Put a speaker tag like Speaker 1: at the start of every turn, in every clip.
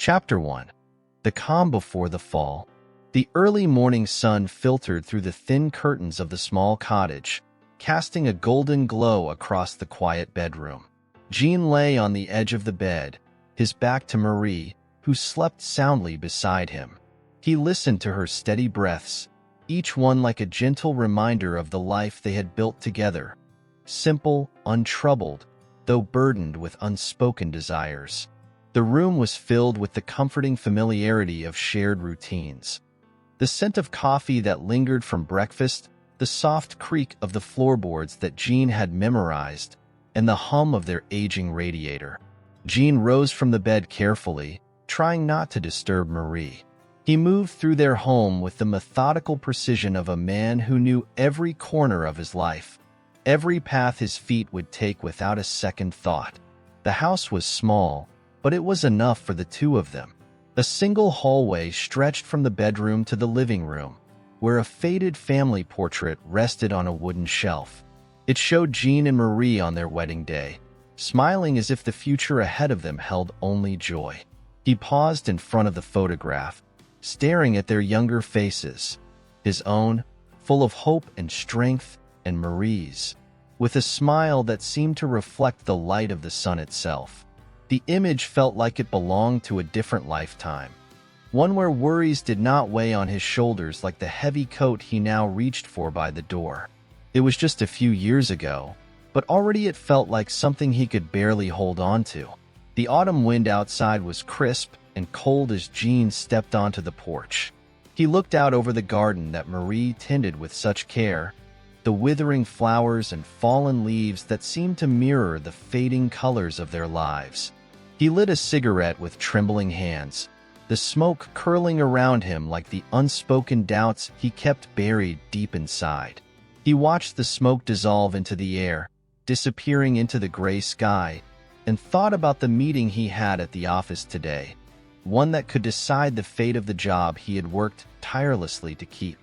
Speaker 1: Chapter 1. The Calm Before the Fall. The early morning sun filtered through the thin curtains of the small cottage, casting a golden glow across the quiet bedroom. Jean lay on the edge of the bed, his back to Marie, who slept soundly beside him. He listened to her steady breaths, each one like a gentle reminder of the life they had built together. Simple, untroubled, though burdened with unspoken desires. The room was filled with the comforting familiarity of shared routines. The scent of coffee that lingered from breakfast, the soft creak of the floorboards that Jean had memorized, and the hum of their aging radiator. Jean rose from the bed carefully, trying not to disturb Marie. He moved through their home with the methodical precision of a man who knew every corner of his life, every path his feet would take without a second thought. The house was small, but it was enough for the two of them. A single hallway stretched from the bedroom to the living room, where a faded family portrait rested on a wooden shelf. It showed Jean and Marie on their wedding day, smiling as if the future ahead of them held only joy. He paused in front of the photograph, staring at their younger faces, his own, full of hope and strength, and Marie's, with a smile that seemed to reflect the light of the sun itself. The image felt like it belonged to a different lifetime, one where worries did not weigh on his shoulders like the heavy coat he now reached for by the door. It was just a few years ago, but already it felt like something he could barely hold on to. The autumn wind outside was crisp and cold as Jean stepped onto the porch. He looked out over the garden that Marie tended with such care, the withering flowers and fallen leaves that seemed to mirror the fading colors of their lives. He lit a cigarette with trembling hands, the smoke curling around him like the unspoken doubts he kept buried deep inside. He watched the smoke dissolve into the air, disappearing into the gray sky, and thought about the meeting he had at the office today, one that could decide the fate of the job he had worked tirelessly to keep.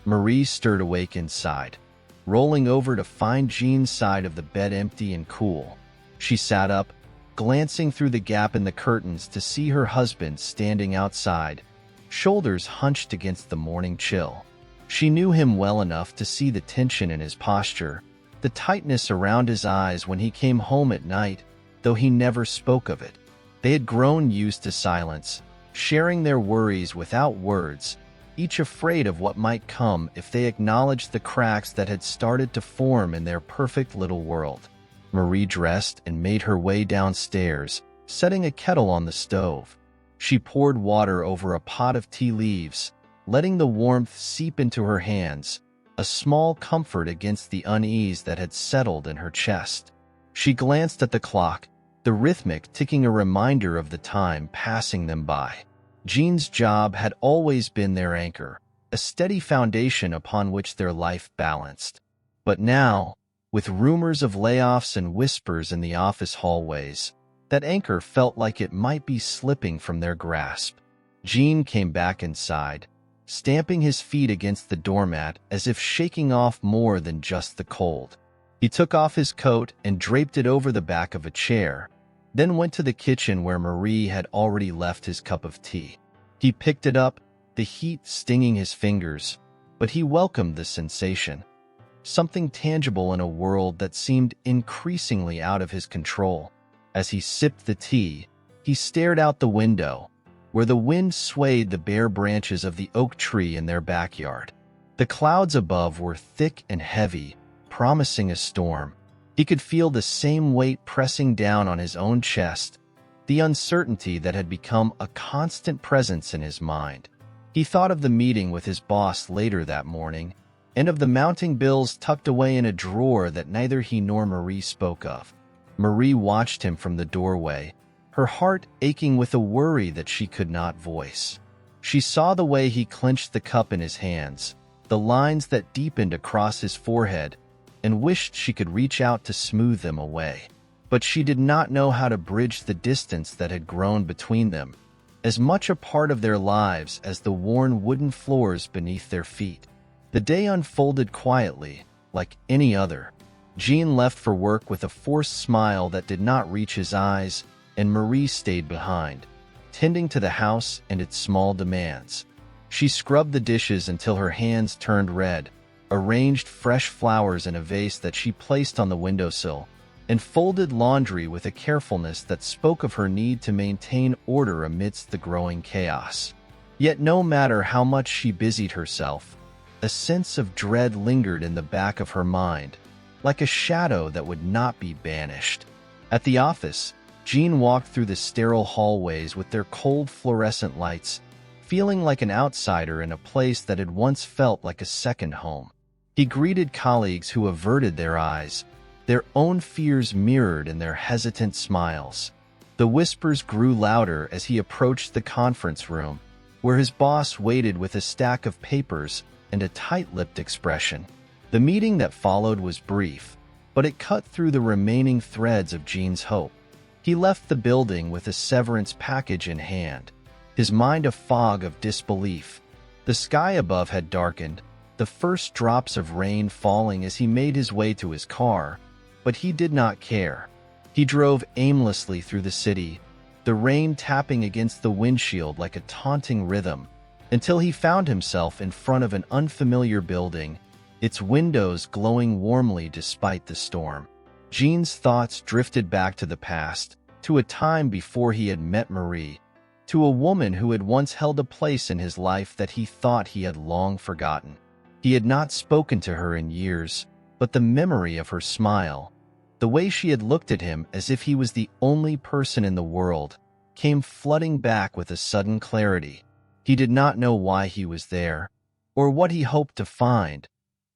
Speaker 1: Marie stirred awake inside, rolling over to find Jean's side of the bed empty and cool. She sat up, glancing through the gap in the curtains to see her husband standing outside, shoulders hunched against the morning chill. She knew him well enough to see the tension in his posture, the tightness around his eyes when he came home at night, though he never spoke of it. They had grown used to silence, sharing their worries without words, each afraid of what might come if they acknowledged the cracks that had started to form in their perfect little world. Marie dressed and made her way downstairs, setting a kettle on the stove. She poured water over a pot of tea leaves, letting the warmth seep into her hands, a small comfort against the unease that had settled in her chest. She glanced at the clock, the rhythmic ticking a reminder of the time passing them by. Jean's job had always been their anchor, a steady foundation upon which their life balanced. But now, with rumors of layoffs and whispers in the office hallways, that anchor felt like it might be slipping from their grasp. Jean came back inside, stamping his feet against the doormat as if shaking off more than just the cold. He took off his coat and draped it over the back of a chair, then went to the kitchen where Marie had already left his cup of tea. He picked it up, the heat stinging his fingers, but he welcomed the sensation. Something tangible in a world that seemed increasingly out of his control. As he sipped the tea, he stared out the window, where the wind swayed the bare branches of the oak tree in their backyard. The clouds above were thick and heavy, promising a storm. He could feel the same weight pressing down on his own chest, the uncertainty that had become a constant presence in his mind. He thought of the meeting with his boss later that morning, and of the mounting bills tucked away in a drawer that neither he nor Marie spoke of. Marie watched him from the doorway, her heart aching with a worry that she could not voice. She saw the way he clenched the cup in his hands, the lines that deepened across his forehead, and wished she could reach out to smooth them away. But she did not know how to bridge the distance that had grown between them, as much a part of their lives as the worn wooden floors beneath their feet. The day unfolded quietly, like any other. Jean left for work with a forced smile that did not reach his eyes, and Marie stayed behind, tending to the house and its small demands. She scrubbed the dishes until her hands turned red, arranged fresh flowers in a vase that she placed on the windowsill, and folded laundry with a carefulness that spoke of her need to maintain order amidst the growing chaos. Yet no matter how much she busied herself, a sense of dread lingered in the back of her mind, like a shadow that would not be banished. At the office, Jean walked through the sterile hallways with their cold fluorescent lights, feeling like an outsider in a place that had once felt like a second home. He greeted colleagues who averted their eyes, their own fears mirrored in their hesitant smiles. The whispers grew louder as he approached the conference room, where his boss waited with a stack of papers and a tight-lipped expression. The meeting that followed was brief, but it cut through the remaining threads of Jean's hope. He left the building with a severance package in hand, his mind a fog of disbelief. The sky above had darkened, the first drops of rain falling as he made his way to his car, but he did not care. He drove aimlessly through the city, the rain tapping against the windshield like a taunting rhythm, until he found himself in front of an unfamiliar building, its windows glowing warmly despite the storm. Jean's thoughts drifted back to the past, to a time before he had met Marie, to a woman who had once held a place in his life that he thought he had long forgotten. He had not spoken to her in years, but the memory of her smile, the way she had looked at him as if he was the only person in the world, came flooding back with a sudden clarity. He did not know why he was there, or what he hoped to find,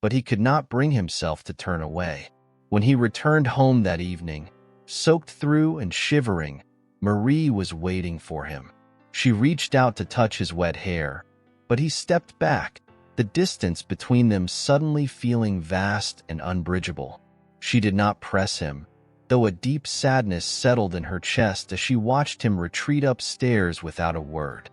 Speaker 1: but he could not bring himself to turn away. When he returned home that evening, soaked through and shivering, Marie was waiting for him. She reached out to touch his wet hair, but he stepped back, the distance between them suddenly feeling vast and unbridgeable. She did not press him, though a deep sadness settled in her chest as she watched him retreat upstairs without a word.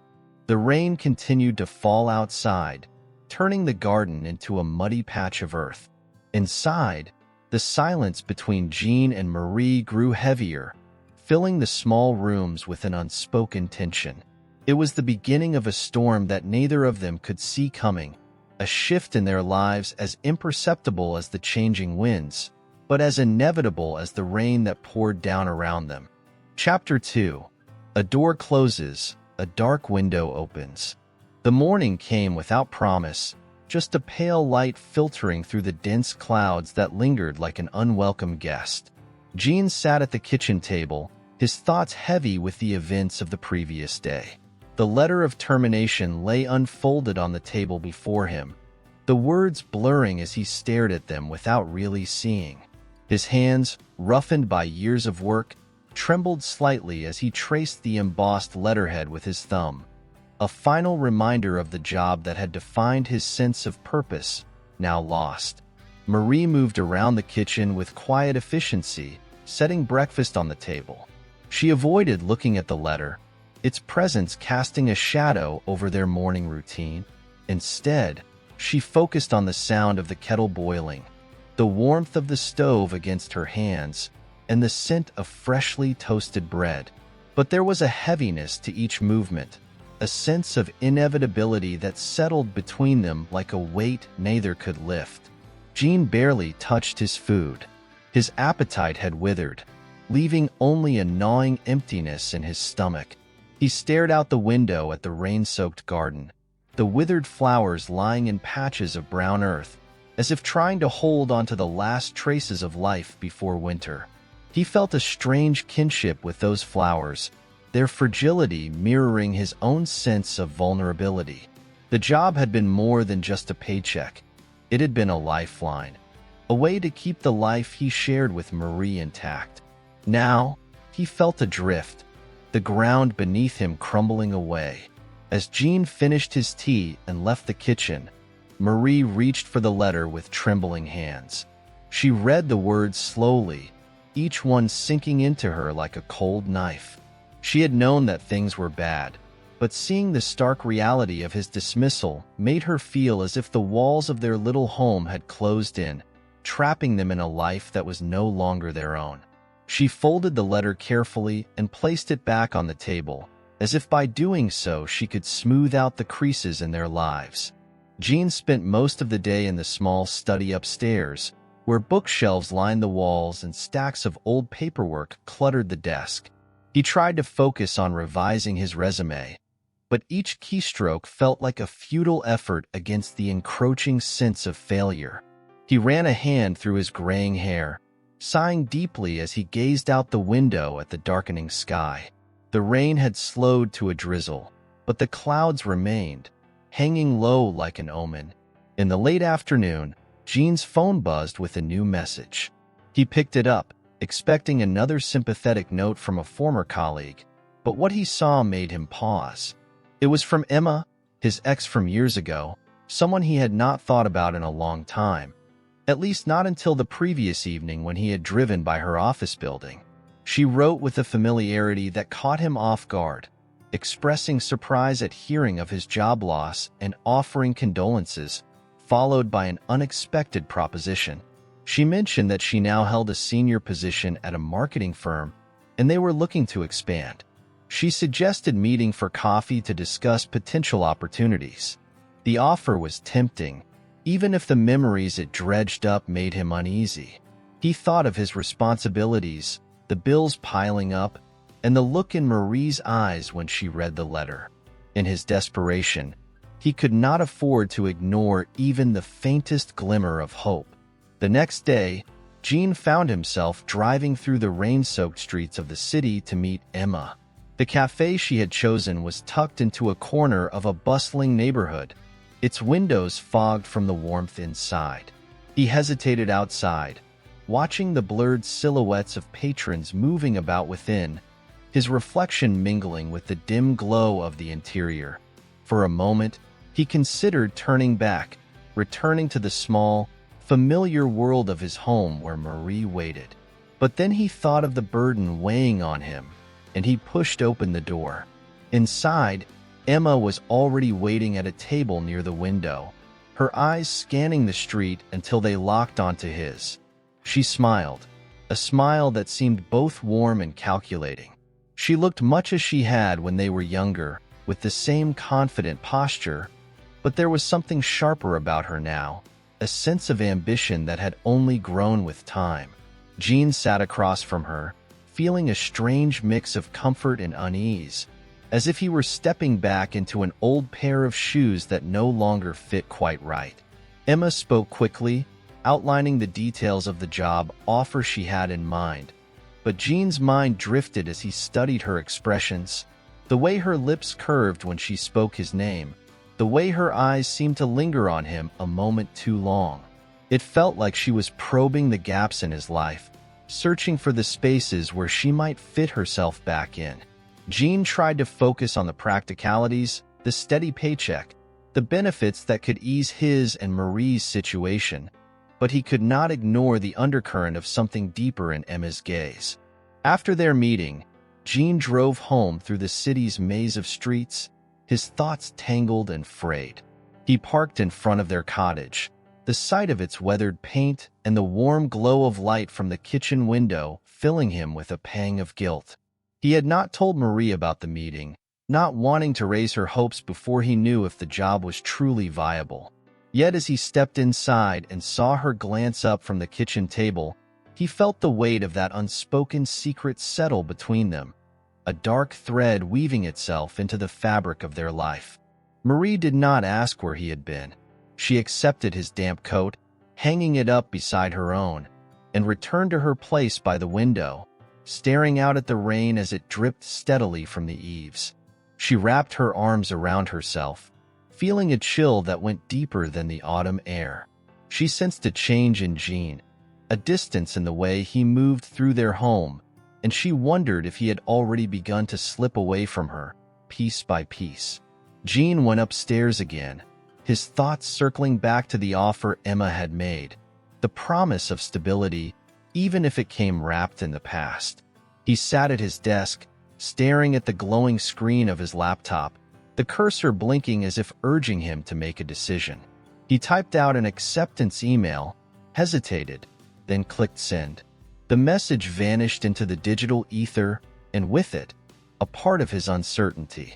Speaker 1: The rain continued to fall outside, turning the garden into a muddy patch of earth. Inside, the silence between Jean and Marie grew heavier, filling the small rooms with an unspoken tension. It was the beginning of a storm that neither of them could see coming, a shift in their lives as imperceptible as the changing winds, but as inevitable as the rain that poured down around them. Chapter 2. A door closes, a dark window opens. The morning came without promise, just a pale light filtering through the dense clouds that lingered like an unwelcome guest. Jean sat at the kitchen table, his thoughts heavy with the events of the previous day. The letter of termination lay unfolded on the table before him, the words blurring as he stared at them without really seeing. His hands, roughened by years of work, trembled slightly as he traced the embossed letterhead with his thumb, a final reminder of the job that had defined his sense of purpose, now lost. Marie moved around the kitchen with quiet efficiency, setting breakfast on the table. She avoided looking at the letter, its presence casting a shadow over their morning routine. Instead, she focused on the sound of the kettle boiling, the warmth of the stove against her hands, and the scent of freshly toasted bread. But there was a heaviness to each movement, a sense of inevitability that settled between them like a weight neither could lift. Jean barely touched his food. His appetite had withered, leaving only a gnawing emptiness in his stomach. He stared out the window at the rain-soaked garden, the withered flowers lying in patches of brown earth, as if trying to hold onto the last traces of life before winter. He felt a strange kinship with those flowers, their fragility mirroring his own sense of vulnerability. The job had been more than just a paycheck. It had been a lifeline, a way to keep the life he shared with Marie intact. Now, he felt adrift, the ground beneath him crumbling away. As Jean finished his tea and left the kitchen, Marie reached for the letter with trembling hands. She read the words slowly, each one sinking into her like a cold knife. She had known that things were bad, but seeing the stark reality of his dismissal made her feel as if the walls of their little home had closed in, trapping them in a life that was no longer their own. She folded the letter carefully and placed it back on the table, as if by doing so she could smooth out the creases in their lives. Jean spent most of the day in the small study upstairs, where bookshelves lined the walls and stacks of old paperwork cluttered the desk. He tried to focus on revising his resume, but each keystroke felt like a futile effort against the encroaching sense of failure. He ran a hand through his graying hair, sighing deeply as he gazed out the window at the darkening sky. The rain had slowed to a drizzle, but the clouds remained, hanging low like an omen. In the late afternoon, Jean's phone buzzed with a new message. He picked it up, expecting another sympathetic note from a former colleague, but what he saw made him pause. It was from Emma, his ex from years ago, someone he had not thought about in a long time, at least not until the previous evening when he had driven by her office building. She wrote with a familiarity that caught him off guard, expressing surprise at hearing of his job loss and offering condolences, followed by an unexpected proposition. She mentioned that she now held a senior position at a marketing firm, and they were looking to expand. She suggested meeting for coffee to discuss potential opportunities. The offer was tempting, even if the memories it dredged up made him uneasy. He thought of his responsibilities, the bills piling up, and the look in Marie's eyes when she read the letter. In his desperation, he could not afford to ignore even the faintest glimmer of hope. The next day, Jean found himself driving through the rain-soaked streets of the city to meet Emma. The cafe she had chosen was tucked into a corner of a bustling neighborhood, its windows fogged from the warmth inside. He hesitated outside, watching the blurred silhouettes of patrons moving about within, his reflection mingling with the dim glow of the interior. For a moment, he considered turning back, returning to the small, familiar world of his home where Marie waited. But then he thought of the burden weighing on him, and he pushed open the door. Inside, Emma was already waiting at a table near the window, her eyes scanning the street until they locked onto his. She smiled, a smile that seemed both warm and calculating. She looked much as she had when they were younger, with the same confident posture, but there was something sharper about her now, a sense of ambition that had only grown with time. Jean sat across from her, feeling a strange mix of comfort and unease, as if he were stepping back into an old pair of shoes that no longer fit quite right. Emma spoke quickly, outlining the details of the job offer she had in mind, but Jean's mind drifted as he studied her expressions, the way her lips curved when she spoke his name, the way her eyes seemed to linger on him a moment too long. It felt like she was probing the gaps in his life, searching for the spaces where she might fit herself back in. Jean tried to focus on the practicalities, the steady paycheck, the benefits that could ease his and Marie's situation, but he could not ignore the undercurrent of something deeper in Emma's gaze. After their meeting, Jean drove home through the city's maze of streets, his thoughts tangled and frayed. He parked in front of their cottage, the sight of its weathered paint and the warm glow of light from the kitchen window filling him with a pang of guilt. He had not told Marie about the meeting, not wanting to raise her hopes before he knew if the job was truly viable. Yet as he stepped inside and saw her glance up from the kitchen table, he felt the weight of that unspoken secret settle between them, a dark thread weaving itself into the fabric of their life. Marie did not ask where he had been. She accepted his damp coat, hanging it up beside her own, and returned to her place by the window, staring out at the rain as it dripped steadily from the eaves. She wrapped her arms around herself, feeling a chill that went deeper than the autumn air. She sensed a change in Jean, a distance in the way he moved through their home, and she wondered if he had already begun to slip away from her, piece by piece. Jean went upstairs again, his thoughts circling back to the offer Emma had made, the promise of stability, even if it came wrapped in the past. He sat at his desk, staring at the glowing screen of his laptop, the cursor blinking as if urging him to make a decision. He typed out an acceptance email, hesitated, then clicked send. The message vanished into the digital ether, and with it, a part of his uncertainty.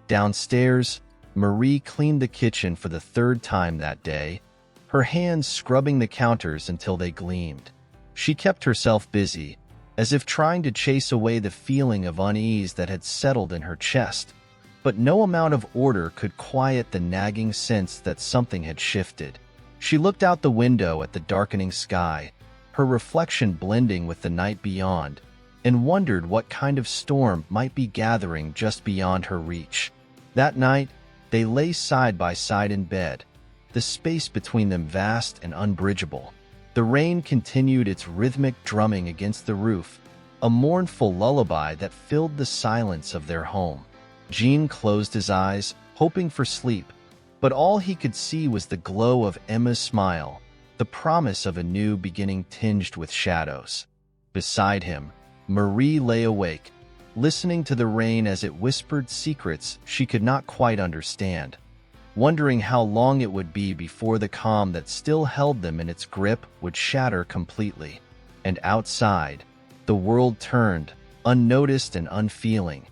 Speaker 1: Downstairs, Marie cleaned the kitchen for the third time that day, her hands scrubbing the counters until they gleamed. She kept herself busy, as if trying to chase away the feeling of unease that had settled in her chest. But no amount of order could quiet the nagging sense that something had shifted. She looked out the window at the darkening sky, her reflection blending with the night beyond, and wondered what kind of storm might be gathering just beyond her reach. That night, they lay side by side in bed, the space between them vast and unbridgeable. The rain continued its rhythmic drumming against the roof, a mournful lullaby that filled the silence of their home. Jean closed his eyes, hoping for sleep, but all he could see was the glow of Emma's smile, the promise of a new beginning tinged with shadows. Beside him, Marie lay awake, listening to the rain as it whispered secrets she could not quite understand, wondering how long it would be before the calm that still held them in its grip would shatter completely. And outside, the world turned, unnoticed and unfeeling,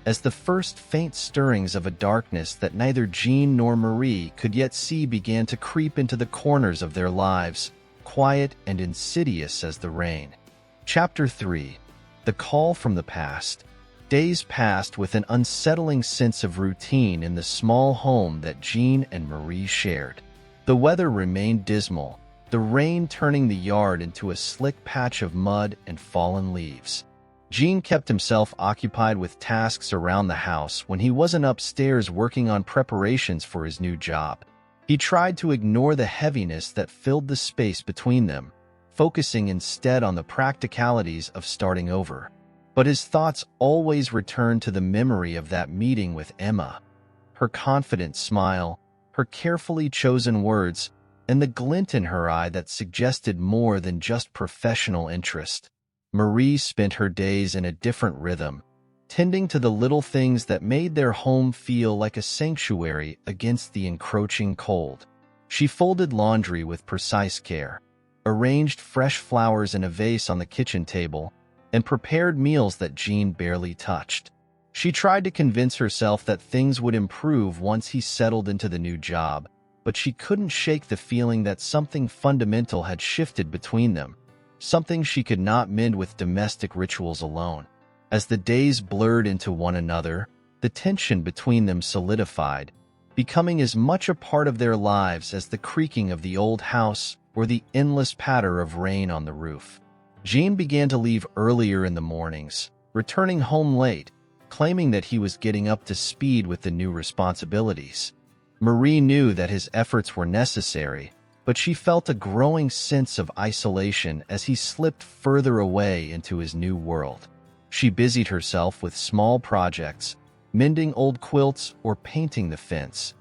Speaker 1: as the first faint stirrings of a darkness that neither Jean nor Marie could yet see began to creep into the corners of their lives, quiet and insidious as the rain. Chapter 3. The Call from the Past. Days passed with an unsettling sense of routine in the small home that Jean and Marie shared. The weather remained dismal, the rain turning the yard into a slick patch of mud and fallen leaves. Jean kept himself occupied with tasks around the house when he wasn't upstairs working on preparations for his new job. He tried to ignore the heaviness that filled the space between them, focusing instead on the practicalities of starting over. But his thoughts always returned to the memory of that meeting with Emma. Her confident smile, her carefully chosen words, and the glint in her eye that suggested more than just professional interest. Marie spent her days in a different rhythm, tending to the little things that made their home feel like a sanctuary against the encroaching cold. She folded laundry with precise care, arranged fresh flowers in a vase on the kitchen table, and prepared meals that Jean barely touched. She tried to convince herself that things would improve once he settled into the new job, but she couldn't shake the feeling that something fundamental had shifted between them, something she could not mend with domestic rituals alone. As the days blurred into one another, the tension between them solidified, becoming as much a part of their lives as the creaking of the old house or the endless patter of rain on the roof. Jean began to leave earlier in the mornings, returning home late, claiming that he was getting up to speed with the new responsibilities. Marie knew that his efforts were necessary, but she felt a growing sense of isolation as he slipped further away into his new world. She busied herself with small projects, mending old quilts or painting the fence,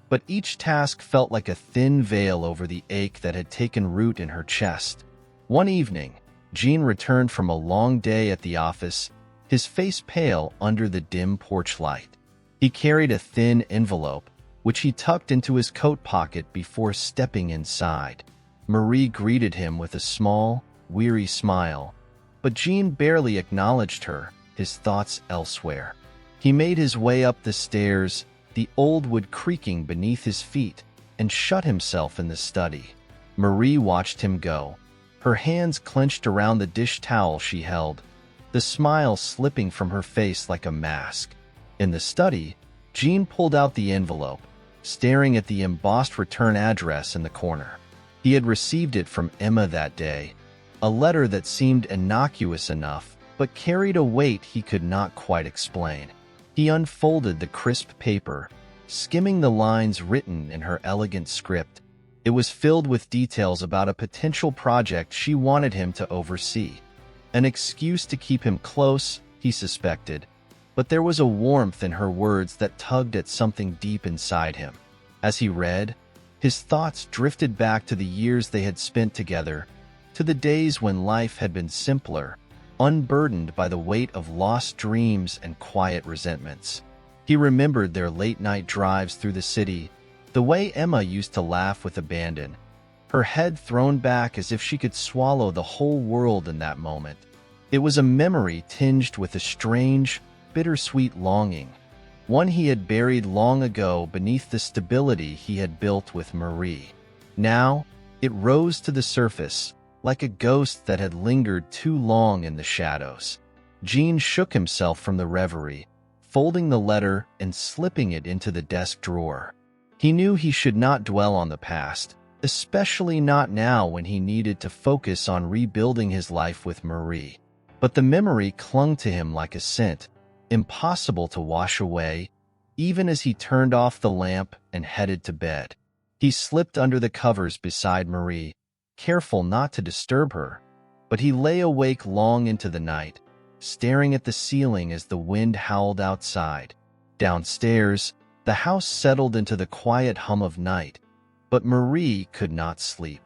Speaker 1: but each task felt like a thin veil over the ache that had taken root in her chest. One evening, Jean returned from a long day at the office, his face pale under the dim porch light. He carried a thin envelope, which he tucked into his coat pocket before stepping inside. Marie greeted him with a small, weary smile, but Jean barely acknowledged her, his thoughts elsewhere. He made his way up the stairs, the old wood creaking beneath his feet, and shut himself in the study. Marie watched him go, her hands clenched around the dish towel she held, the smile slipping from her face like a mask. In the study, Jean pulled out the envelope, staring at the embossed return address in the corner. He had received it from Emma that day, a letter that seemed innocuous enough, but carried a weight he could not quite explain. He unfolded the crisp paper, skimming the lines written in her elegant script. It was filled with details about a potential project she wanted him to oversee. An excuse to keep him close, he suspected, but there was a warmth in her words that tugged at something deep inside him. As he read, his thoughts drifted back to the years they had spent together, to the days when life had been simpler, unburdened by the weight of lost dreams and quiet resentments. He remembered their late-night drives through the city, the way Emma used to laugh with abandon, her head thrown back as if she could swallow the whole world in that moment. It was a memory tinged with a strange, bittersweet longing, one he had buried long ago beneath the stability he had built with Marie. Now, it rose to the surface, like a ghost that had lingered too long in the shadows. Jean shook himself from the reverie, folding the letter and slipping it into the desk drawer. He knew he should not dwell on the past, especially not now when he needed to focus on rebuilding his life with Marie. But the memory clung to him like a scent, impossible to wash away, even as he turned off the lamp and headed to bed. He slipped under the covers beside Marie, careful not to disturb her, but he lay awake long into the night, staring at the ceiling as the wind howled outside. Downstairs, the house settled into the quiet hum of night, but Marie could not sleep.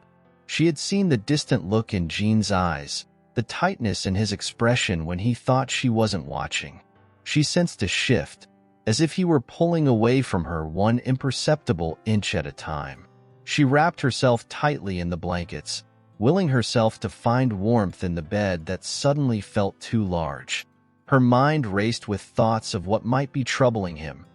Speaker 1: She had seen the distant look in Jean's eyes, the tightness in his expression when he thought she wasn't watching. She sensed a shift, as if he were pulling away from her one imperceptible inch at a time. She wrapped herself tightly in the blankets, willing herself to find warmth in the bed that suddenly felt too large. Her mind raced with thoughts of what might be troubling him,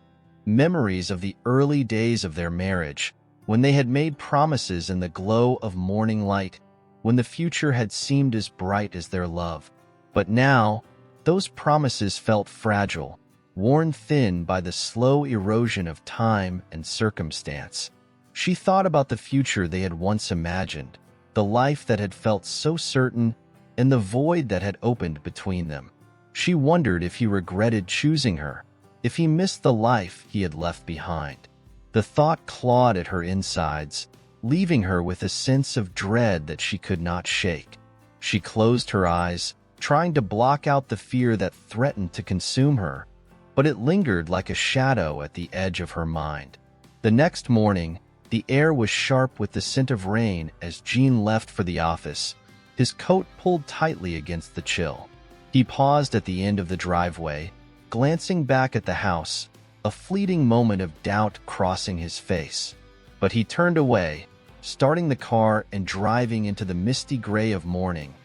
Speaker 1: memories of the early days of their marriage, when they had made promises in the glow of morning light, when the future had seemed as bright as their love. But now, those promises felt fragile, worn thin by the slow erosion of time and circumstance. She thought about the future they had once imagined, the life that had felt so certain, and the void that had opened between them. She wondered if he regretted choosing her, if he missed the life he had left behind. The thought clawed at her insides, leaving her with a sense of dread that she could not shake. She closed her eyes, trying to block out the fear that threatened to consume her, but it lingered like a shadow at the edge of her mind. The next morning, the air was sharp with the scent of rain as Jean left for the office, his coat pulled tightly against the chill. He paused at the end of the driveway, glancing back at the house, a fleeting moment of doubt crossing his face. But he turned away, starting the car and driving into the misty gray of morning,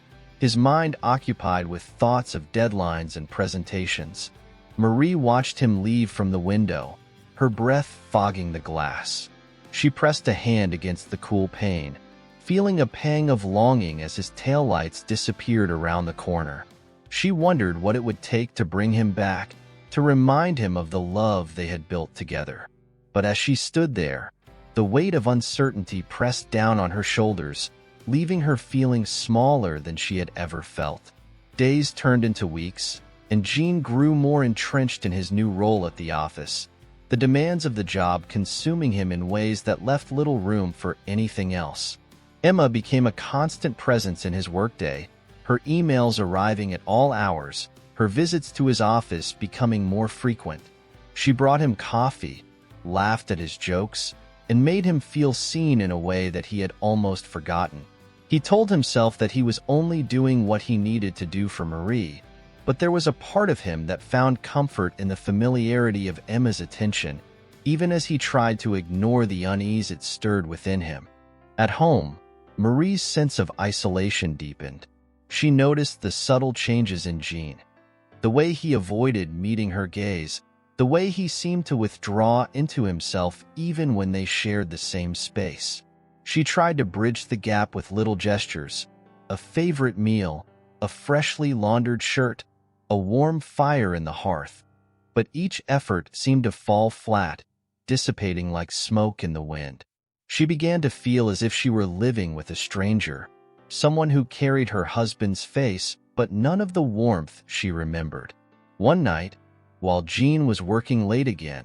Speaker 1: his mind occupied with thoughts of deadlines and presentations. Marie watched him leave from the window, her breath fogging the glass. She pressed a hand against the cool pane, feeling a pang of longing as his taillights disappeared around the corner. She wondered what it would take to bring him back, to remind him of the love they had built together. But as she stood there, the weight of uncertainty pressed down on her shoulders, leaving her feeling smaller than she had ever felt. Days turned into weeks, and Jean grew more entrenched in his new role at the office, the demands of the job consuming him in ways that left little room for anything else. Emma became a constant presence in his workday, her emails arriving at all hours, her visits to his office becoming more frequent. She brought him coffee, laughed at his jokes, and made him feel seen in a way that he had almost forgotten. He told himself that he was only doing what he needed to do for Marie, but there was a part of him that found comfort in the familiarity of Emma's attention, even as he tried to ignore the unease it stirred within him. At home, Marie's sense of isolation deepened. She noticed the subtle changes in Jean, the way he avoided meeting her gaze, the way he seemed to withdraw into himself even when they shared the same space. She tried to bridge the gap with little gestures, a favorite meal, a freshly laundered shirt, a warm fire in the hearth. But each effort seemed to fall flat, dissipating like smoke in the wind. She began to feel as if she were living with a stranger, someone who carried her husband's face, but none of the warmth she remembered. One night, while Jean was working late again,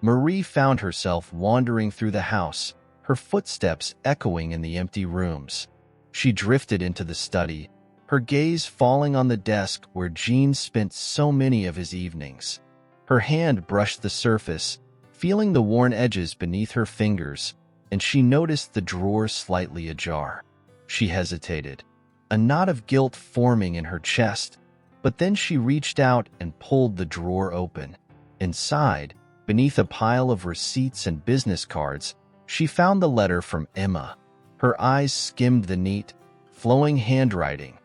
Speaker 1: Marie found herself wandering through the house, her footsteps echoing in the empty rooms. She drifted into the study, her gaze falling on the desk where Jean spent so many of his evenings. Her hand brushed the surface, feeling the worn edges beneath her fingers, and she noticed the drawer slightly ajar. She hesitated, a knot of guilt forming in her chest, but then she reached out and pulled the drawer open. Inside, beneath a pile of receipts and business cards, she found the letter from Emma. Her eyes skimmed the neat, flowing handwriting,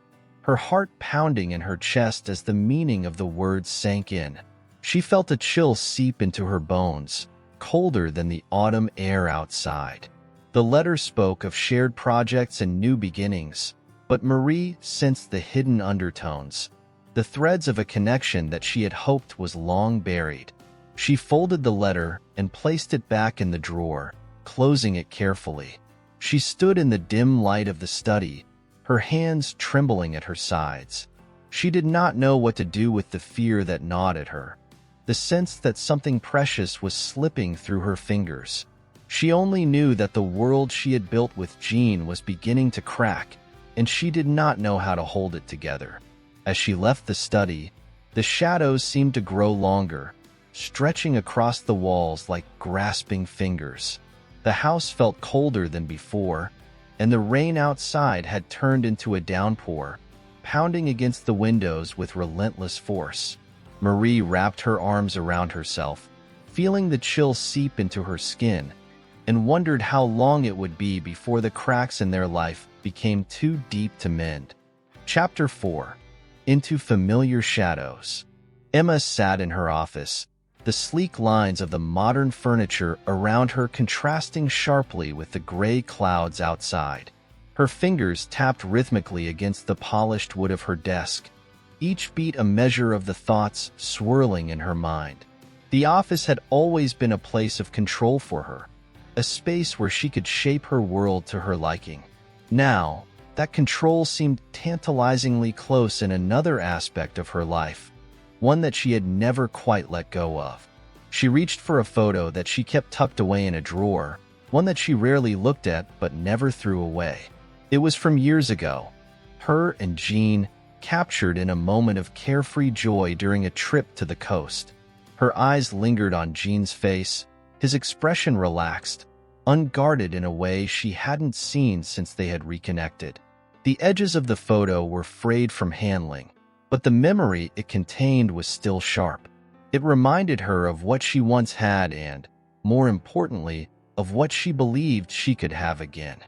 Speaker 1: her heart pounding in her chest as the meaning of the words sank in. She felt a chill seep into her bones, colder than the autumn air outside. The letter spoke of shared projects and new beginnings, but Marie sensed the hidden undertones, the threads of a connection that she had hoped was long buried. She folded the letter and placed it back in the drawer, closing it carefully. She stood in the dim light of the study, her hands trembling at her sides. She did not know what to do with the fear that gnawed at her, the sense that something precious was slipping through her fingers. She only knew that the world she had built with Jean was beginning to crack, and she did not know how to hold it together. As she left the study, the shadows seemed to grow longer, stretching across the walls like grasping fingers. The house felt colder than before, and the rain outside had turned into a downpour, pounding against the windows with relentless force. Marie wrapped her arms around herself, feeling the chill seep into her skin, and wondered how long it would be before the cracks in their life became too deep to mend. Chapter 4. Into Familiar Shadows. Emma sat in her office, the sleek lines of the modern furniture around her contrasting sharply with the gray clouds outside. Her fingers tapped rhythmically against the polished wood of her desk, each beat a measure of the thoughts swirling in her mind. The office had always been a place of control for her, a space where she could shape her world to her liking. Now, that control seemed tantalizingly close in another aspect of her life, one that she had never quite let go of. She reached for a photo that she kept tucked away in a drawer, one that she rarely looked at but never threw away. It was from years ago, her and Jean captured in a moment of carefree joy during a trip to the coast. Her eyes lingered on Jean's face, his expression relaxed, unguarded in a way she hadn't seen since they had reconnected. The edges of the photo were frayed from handling, but the memory it contained was still sharp. It reminded her of what she once had and, more importantly, of what she believed she could have again.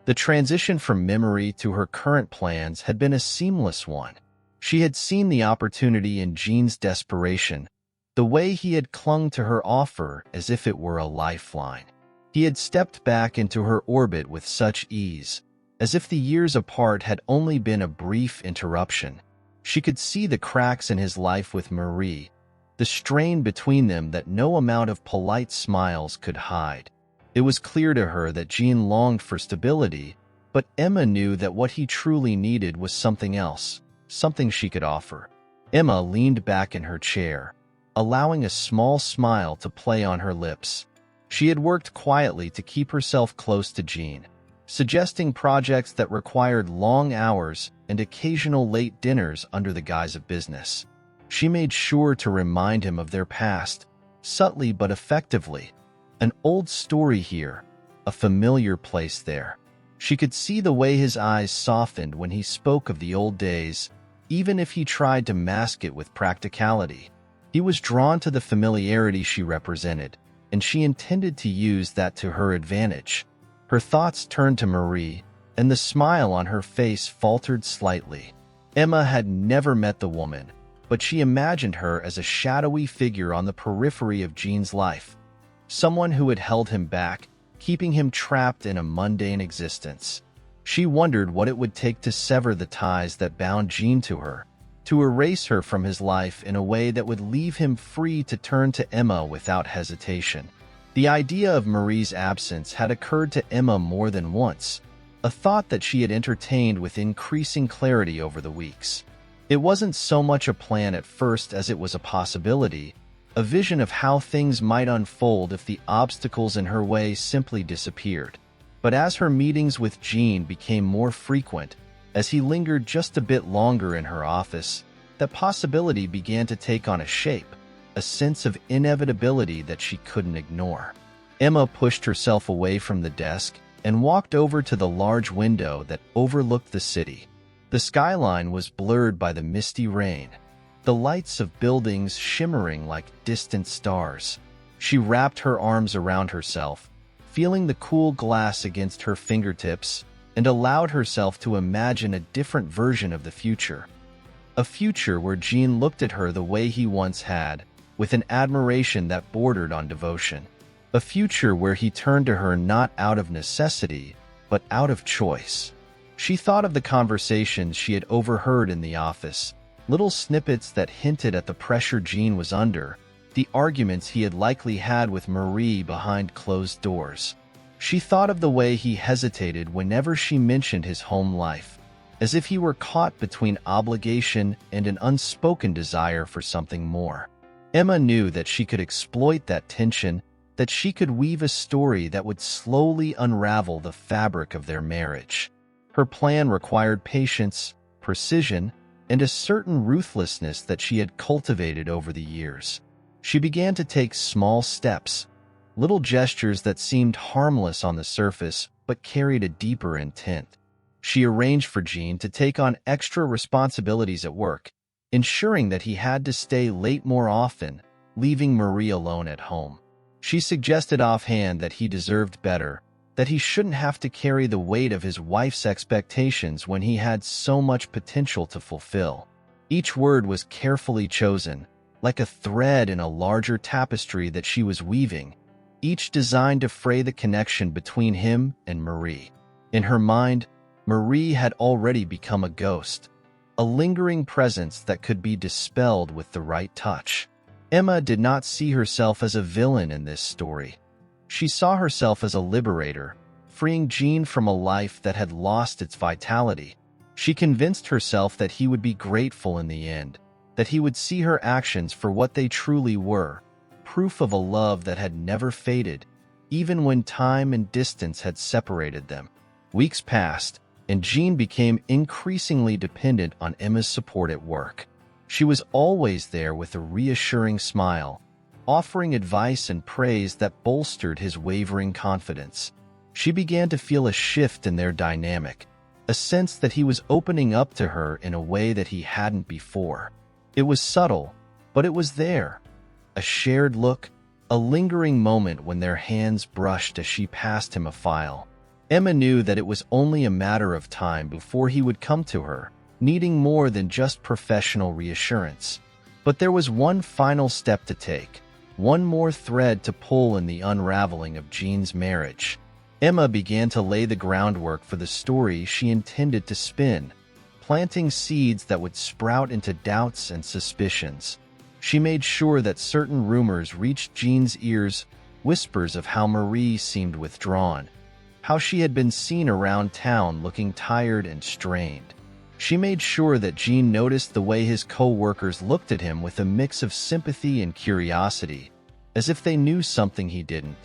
Speaker 1: The transition from memory to her current plans had been a seamless one. She had seen the opportunity in Jean's desperation, the way he had clung to her offer as if it were a lifeline. He had stepped back into her orbit with such ease, as if the years apart had only been a brief interruption. She could see the cracks in his life with Marie, the strain between them that no amount of polite smiles could hide. It was clear to her that Jean longed for stability, but Emma knew that what he truly needed was something else, something she could offer. Emma leaned back in her chair, allowing a small smile to play on her lips. She had worked quietly to keep herself close to Jean, suggesting projects that required long hours and occasional late dinners under the guise of business. She made sure to remind him of their past, subtly but effectively. An old story here, a familiar place there. She could see the way his eyes softened when he spoke of the old days, even if he tried to mask it with practicality. He was drawn to the familiarity she represented, and she intended to use that to her advantage. Her thoughts turned to Marie, and the smile on her face faltered slightly. Emma had never met the woman, but she imagined her as a shadowy figure on the periphery of Jean's life, someone who had held him back, keeping him trapped in a mundane existence. She wondered what it would take to sever the ties that bound Jean to her, to erase her from his life in a way that would leave him free to turn to Emma without hesitation. The idea of Marie's absence had occurred to Emma more than once, a thought that she had entertained with increasing clarity over the weeks. It wasn't so much a plan at first as it was a possibility, a vision of how things might unfold if the obstacles in her way simply disappeared. But as her meetings with Jean became more frequent, as he lingered just a bit longer in her office, that possibility began to take on a shape, a sense of inevitability that she couldn't ignore. Emma pushed herself away from the desk and walked over to the large window that overlooked the city. The skyline was blurred by the misty rain, the lights of buildings shimmering like distant stars. She wrapped her arms around herself, feeling the cool glass against her fingertips, and allowed herself to imagine a different version of the future. A future where Jean looked at her the way he once had, with an admiration that bordered on devotion. A future where he turned to her not out of necessity, but out of choice. She thought of the conversations she had overheard in the office, little snippets that hinted at the pressure Jean was under, the arguments he had likely had with Marie behind closed doors. She thought of the way he hesitated whenever she mentioned his home life, as if he were caught between obligation and an unspoken desire for something more. Emma knew that she could exploit that tension, that she could weave a story that would slowly unravel the fabric of their marriage. Her plan required patience, precision, and a certain ruthlessness that she had cultivated over the years. She began to take small steps, little gestures that seemed harmless on the surface but carried a deeper intent. She arranged for Jean to take on extra responsibilities at work, ensuring that he had to stay late more often, leaving Marie alone at home. She suggested offhand that he deserved better, that he shouldn't have to carry the weight of his wife's expectations when he had so much potential to fulfill. Each word was carefully chosen, like a thread in a larger tapestry that she was weaving, each designed to fray the connection between him and Marie. In her mind, Marie had already become a ghost, a lingering presence that could be dispelled with the right touch. Emma did not see herself as a villain in this story. She saw herself as a liberator, freeing Jean from a life that had lost its vitality. She convinced herself that he would be grateful in the end, that he would see her actions for what they truly were, proof of a love that had never faded, even when time and distance had separated them. Weeks passed, and Jean became increasingly dependent on Emma's support at work. She was always there with a reassuring smile, offering advice and praise that bolstered his wavering confidence. She began to feel a shift in their dynamic, a sense that he was opening up to her in a way that he hadn't before. It was subtle, but it was there. A shared look, a lingering moment when their hands brushed as she passed him a file. Emma knew that it was only a matter of time before he would come to her, needing more than just professional reassurance. But there was one final step to take, one more thread to pull in the unraveling of Jean's marriage. Emma began to lay the groundwork for the story she intended to spin, planting seeds that would sprout into doubts and suspicions. She made sure that certain rumors reached Jean's ears, whispers of how Marie seemed withdrawn, how she had been seen around town looking tired and strained. She made sure that Jean noticed the way his co-workers looked at him with a mix of sympathy and curiosity, as if they knew something he didn't.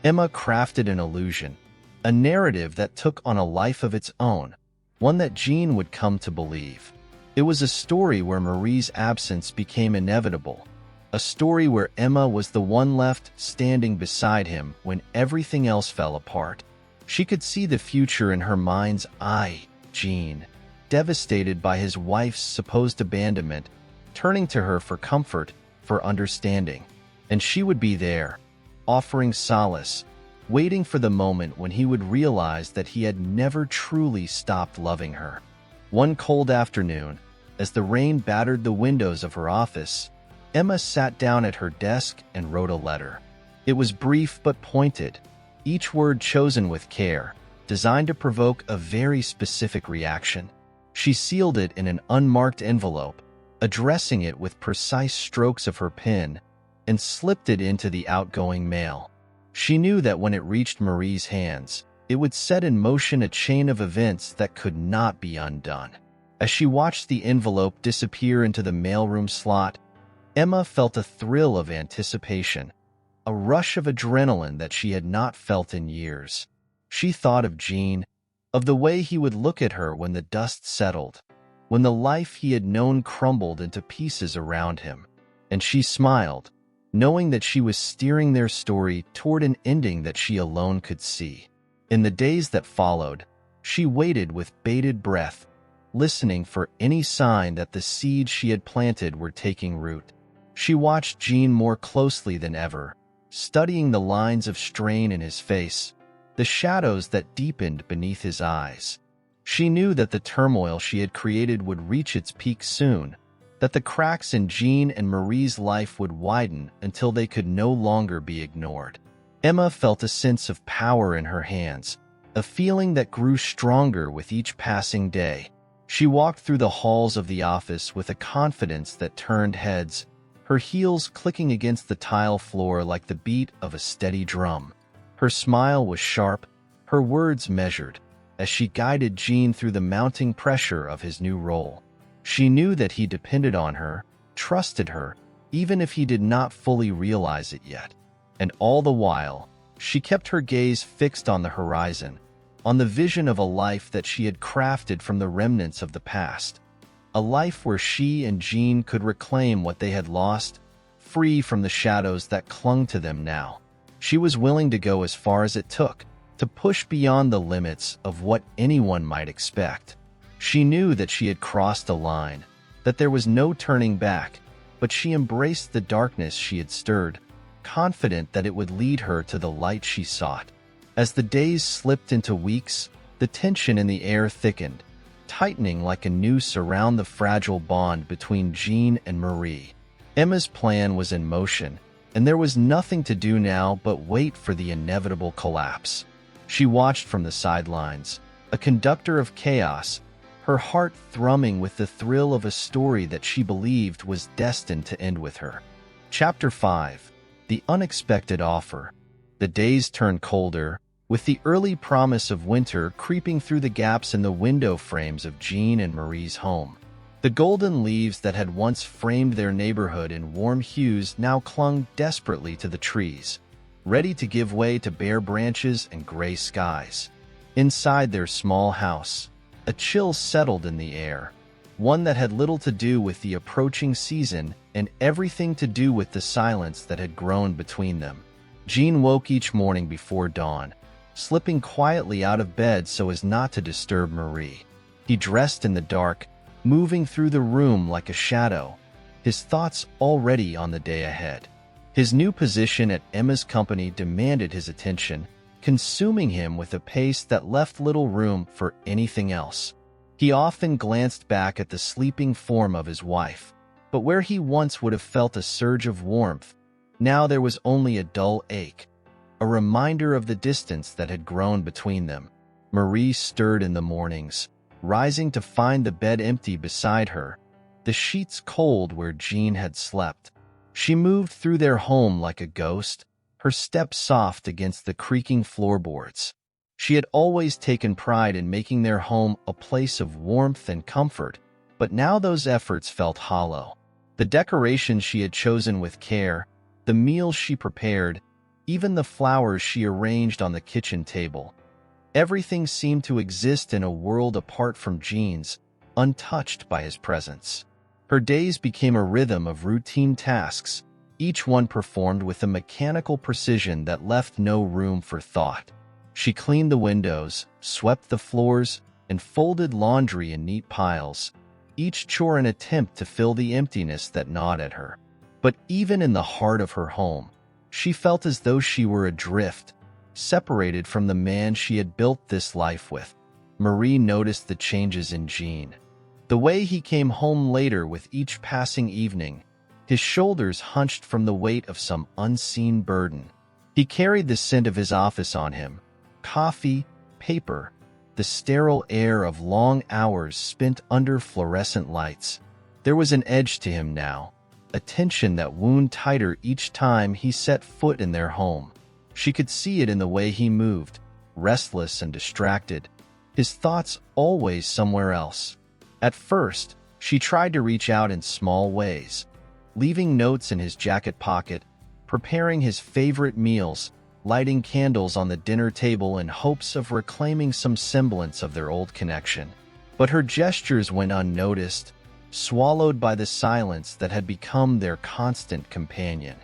Speaker 1: Emma crafted an illusion, a narrative that took on a life of its own, one that Jean would come to believe. It was a story where Marie's absence became inevitable, a story where Emma was the one left standing beside him when everything else fell apart. She could see the future in her mind's eye, Jean, devastated by his wife's supposed abandonment, turning to her for comfort, for understanding. And she would be there, offering solace, waiting for the moment when he would realize that he had never truly stopped loving her. One cold afternoon, as the rain battered the windows of her office, Emma sat down at her desk and wrote a letter. It was brief but pointed, each word chosen with care, designed to provoke a very specific reaction. She sealed it in an unmarked envelope, addressing it with precise strokes of her pen, and slipped it into the outgoing mail. She knew that when it reached Marie's hands, it would set in motion a chain of events that could not be undone. As she watched the envelope disappear into the mailroom slot, Emma felt a thrill of anticipation, a rush of adrenaline that she had not felt in years. She thought of Jean, of the way he would look at her when the dust settled, when the life he had known crumbled into pieces around him. And she smiled, knowing that she was steering their story toward an ending that she alone could see. In the days that followed, she waited with bated breath, listening for any sign that the seeds she had planted were taking root. She watched Jean more closely than ever, studying the lines of strain in his face, the shadows that deepened beneath his eyes. She knew that the turmoil she had created would reach its peak soon, that the cracks in Jean and Marie's life would widen until they could no longer be ignored. Emma felt a sense of power in her hands, a feeling that grew stronger with each passing day. She walked through the halls of the office with a confidence that turned heads, her heels clicking against the tile floor like the beat of a steady drum. Her smile was sharp, her words measured, as she guided Jean through the mounting pressure of his new role. She knew that he depended on her, trusted her, even if he did not fully realize it yet. And all the while, she kept her gaze fixed on the horizon, on the vision of a life that she had crafted from the remnants of the past. A life where she and Jean could reclaim what they had lost, free from the shadows that clung to them now. She was willing to go as far as it took, to push beyond the limits of what anyone might expect. She knew that she had crossed a line, that there was no turning back, but she embraced the darkness she had stirred, confident that it would lead her to the light she sought. As the days slipped into weeks, the tension in the air thickened, tightening like a noose around the fragile bond between Jean and Marie. Emma's plan was in motion, and there was nothing to do now but wait for the inevitable collapse. She watched from the sidelines, a conductor of chaos, her heart thrumming with the thrill of a story that she believed was destined to end with her. Chapter 5. The Unexpected Offer. The days turned colder, with the early promise of winter creeping through the gaps in the window frames of Jean and Marie's home. The golden leaves that had once framed their neighborhood in warm hues now clung desperately to the trees, ready to give way to bare branches and gray skies. Inside their small house, a chill settled in the air, one that had little to do with the approaching season and everything to do with the silence that had grown between them. Jean woke each morning before dawn, slipping quietly out of bed so as not to disturb Marie. He dressed in the dark, moving through the room like a shadow, his thoughts already on the day ahead. His new position at Emma's company demanded his attention, consuming him with a pace that left little room for anything else. He often glanced back at the sleeping form of his wife, but where he once would have felt a surge of warmth, now there was only a dull ache, a reminder of the distance that had grown between them. Marie stirred in the mornings, rising to find the bed empty beside her, the sheets cold where Jean had slept. She moved through their home like a ghost, her steps soft against the creaking floorboards. She had always taken pride in making their home a place of warmth and comfort, but now those efforts felt hollow. The decorations she had chosen with care, the meals she prepared, even the flowers she arranged on the kitchen table. Everything seemed to exist in a world apart from Jean's, untouched by his presence. Her days became a rhythm of routine tasks, each one performed with a mechanical precision that left no room for thought. She cleaned the windows, swept the floors, and folded laundry in neat piles, each chore an attempt to fill the emptiness that gnawed at her. But even in the heart of her home, she felt as though she were adrift, separated from the man she had built this life with. Marie noticed the changes in Jean. The way he came home later with each passing evening, his shoulders hunched from the weight of some unseen burden. He carried the scent of his office on him, coffee, paper, the sterile air of long hours spent under fluorescent lights. There was an edge to him now, a tension that wound tighter each time he set foot in their home. She could see it in the way he moved, restless and distracted, his thoughts always somewhere else. At first, she tried to reach out in small ways, leaving notes in his jacket pocket, preparing his favorite meals, lighting candles on the dinner table in hopes of reclaiming some semblance of their old connection. But her gestures went unnoticed, swallowed by the silence that had become their constant companion.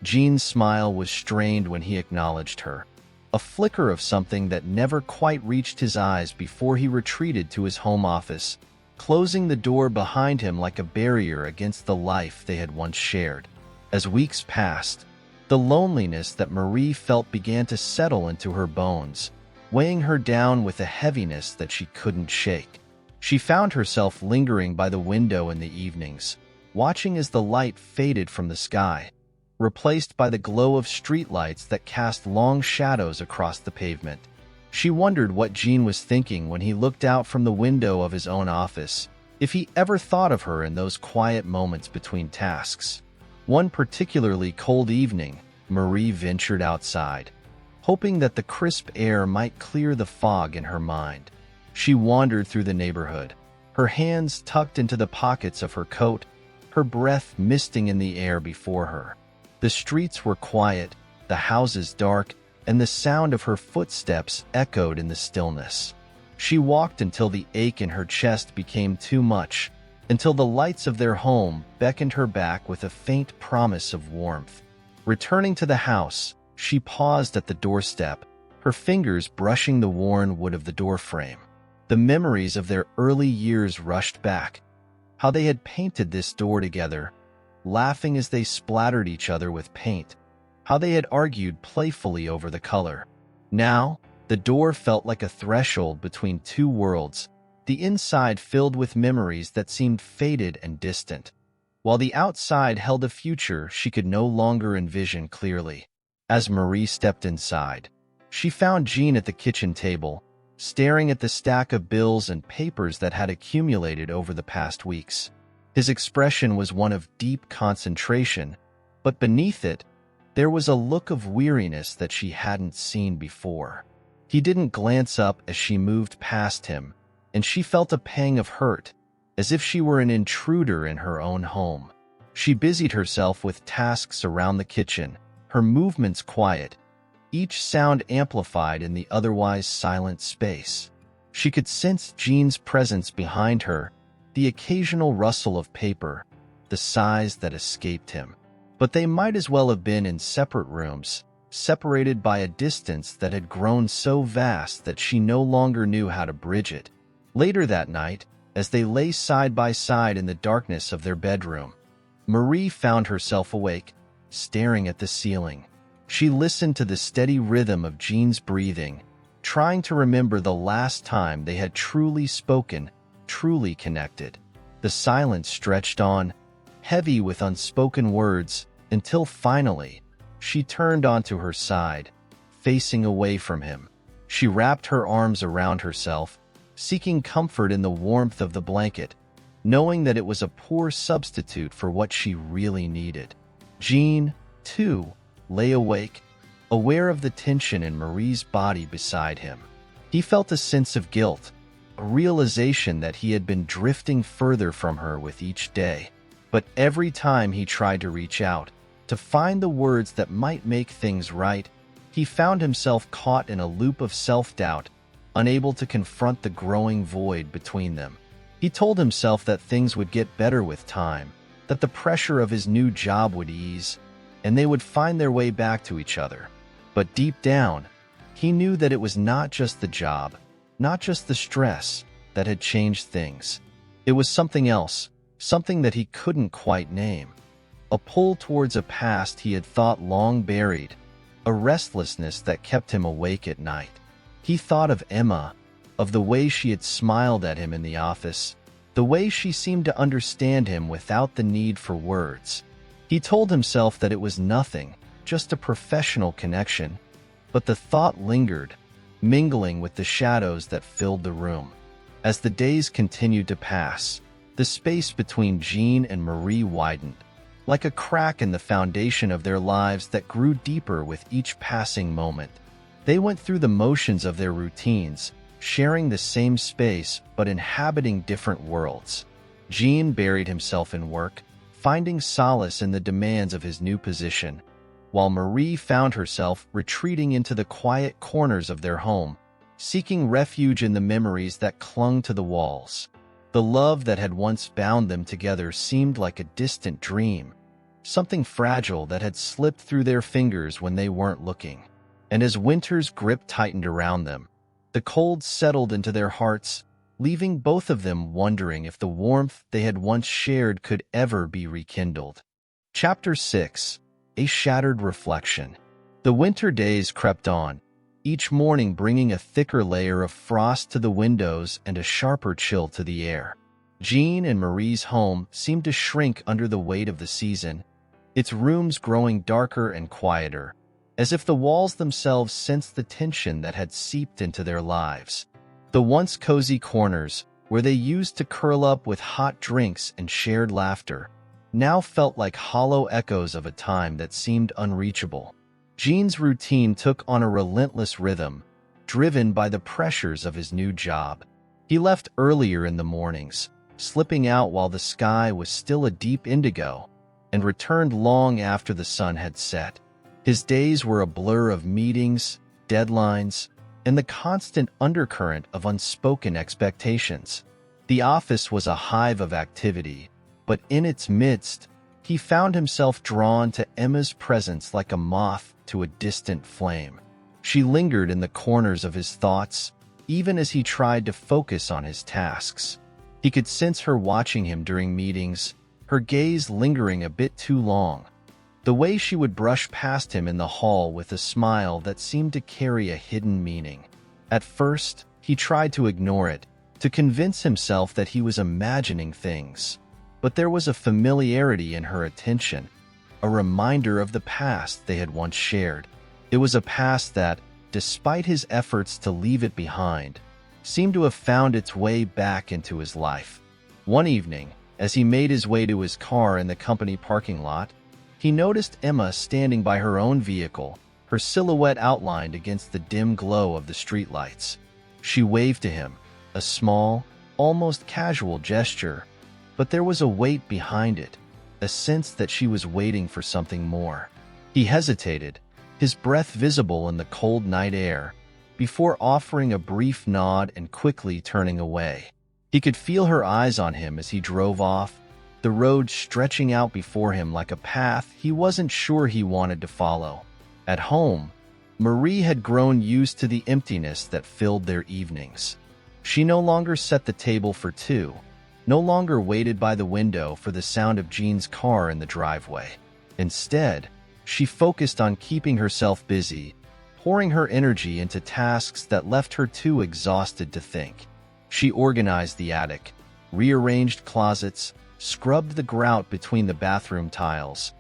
Speaker 1: Jean's smile was strained when he acknowledged her, a flicker of something that never quite reached his eyes before he retreated to his home office, closing the door behind him like a barrier against the life they had once shared. As weeks passed, the loneliness that Marie felt began to settle into her bones, weighing her down with a heaviness that she couldn't shake. She found herself lingering by the window in the evenings, watching as the light faded from the sky, replaced by the glow of streetlights that cast long shadows across the pavement. She wondered what Jean was thinking when he looked out from the window of his own office, if he ever thought of her in those quiet moments between tasks. One particularly cold evening, Marie ventured outside, hoping that the crisp air might clear the fog in her mind. She wandered through the neighborhood, her hands tucked into the pockets of her coat, her breath misting in the air before her. The streets were quiet, the houses dark, and the sound of her footsteps echoed in the stillness. She walked until the ache in her chest became too much, until the lights of their home beckoned her back with a faint promise of warmth. Returning to the house, she paused at the doorstep, her fingers brushing the worn wood of the doorframe. The memories of their early years rushed back, how they had painted this door together, laughing as they splattered each other with paint, how they had argued playfully over the color. Now, the door felt like a threshold between two worlds, the inside filled with memories that seemed faded and distant, while the outside held a future she could no longer envision clearly. As Marie stepped inside, she found Jean at the kitchen table, staring at the stack of bills and papers that had accumulated over the past weeks. His expression was one of deep concentration, but beneath it, there was a look of weariness that she hadn't seen before. He didn't glance up as she moved past him, and she felt a pang of hurt, as if she were an intruder in her own home. She busied herself with tasks around the kitchen, her movements quiet, each sound amplified in the otherwise silent space. She could sense Jean's presence behind her, the occasional rustle of paper, the sighs that escaped him. But they might as well have been in separate rooms, separated by a distance that had grown so vast that she no longer knew how to bridge it. Later that night, as they lay side by side in the darkness of their bedroom, Marie found herself awake, staring at the ceiling. She listened to the steady rhythm of Jean's breathing, trying to remember the last time they had truly spoken, truly connected. The silence stretched on, heavy with unspoken words, until finally, she turned onto her side, facing away from him. She wrapped her arms around herself, seeking comfort in the warmth of the blanket, knowing that it was a poor substitute for what she really needed. Jean, too, lay awake, aware of the tension in Marie's body beside him. He felt a sense of guilt, a realization that he had been drifting further from her with each day. But every time he tried to reach out, to find the words that might make things right, he found himself caught in a loop of self-doubt, unable to confront the growing void between them. He told himself that things would get better with time, that the pressure of his new job would ease, and they would find their way back to each other. But deep down, he knew that it was not just the job, not just the stress, that had changed things. It was something else, something that he couldn't quite name. A pull towards a past he had thought long buried, a restlessness that kept him awake at night. He thought of Emma, of the way she had smiled at him in the office, the way she seemed to understand him without the need for words. He told himself that it was nothing, just a professional connection, but the thought lingered, mingling with the shadows that filled the room. As the days continued to pass, the space between Jean and Marie widened, like a crack in the foundation of their lives that grew deeper with each passing moment. They went through the motions of their routines, sharing the same space but inhabiting different worlds. Jean buried himself in work, finding solace in the demands of his new position, while Marie found herself retreating into the quiet corners of their home, seeking refuge in the memories that clung to the walls. The love that had once bound them together seemed like a distant dream, something fragile that had slipped through their fingers when they weren't looking. And as winter's grip tightened around them, the cold settled into their hearts, leaving both of them wondering if the warmth they had once shared could ever be rekindled. Chapter 6: A Shattered Reflection. The winter days crept on, each morning bringing a thicker layer of frost to the windows and a sharper chill to the air. Jean and Marie's home seemed to shrink under the weight of the season, its rooms growing darker and quieter, as if the walls themselves sensed the tension that had seeped into their lives. The once cozy corners, where they used to curl up with hot drinks and shared laughter, now felt like hollow echoes of a time that seemed unreachable. Jean's routine took on a relentless rhythm, driven by the pressures of his new job. He left earlier in the mornings, slipping out while the sky was still a deep indigo, and returned long after the sun had set. His days were a blur of meetings, deadlines, and the constant undercurrent of unspoken expectations. The office was a hive of activity, but in its midst, he found himself drawn to Emma's presence like a moth to a distant flame. She lingered in the corners of his thoughts, even as he tried to focus on his tasks. He could sense her watching him during meetings, her gaze lingering a bit too long. The way she would brush past him in the hall with a smile that seemed to carry a hidden meaning. At first, he tried to ignore it, to convince himself that he was imagining things. But there was a familiarity in her attention, a reminder of the past they had once shared. It was a past that, despite his efforts to leave it behind, seemed to have found its way back into his life. One evening, as he made his way to his car in the company parking lot, he noticed Emma standing by her own vehicle, her silhouette outlined against the dim glow of the streetlights. She waved to him, a small, almost casual gesture, but there was a weight behind it, a sense that she was waiting for something more. He hesitated, his breath visible in the cold night air, before offering a brief nod and quickly turning away. He could feel her eyes on him as he drove off, the road stretching out before him like a path he wasn't sure he wanted to follow. At home, Marie had grown used to the emptiness that filled their evenings. She no longer set the table for two, no longer waited by the window for the sound of Jean's car in the driveway. Instead, she focused on keeping herself busy, pouring her energy into tasks that left her too exhausted to think. She organized the attic, rearranged closets, scrubbed the grout between the bathroom tiles,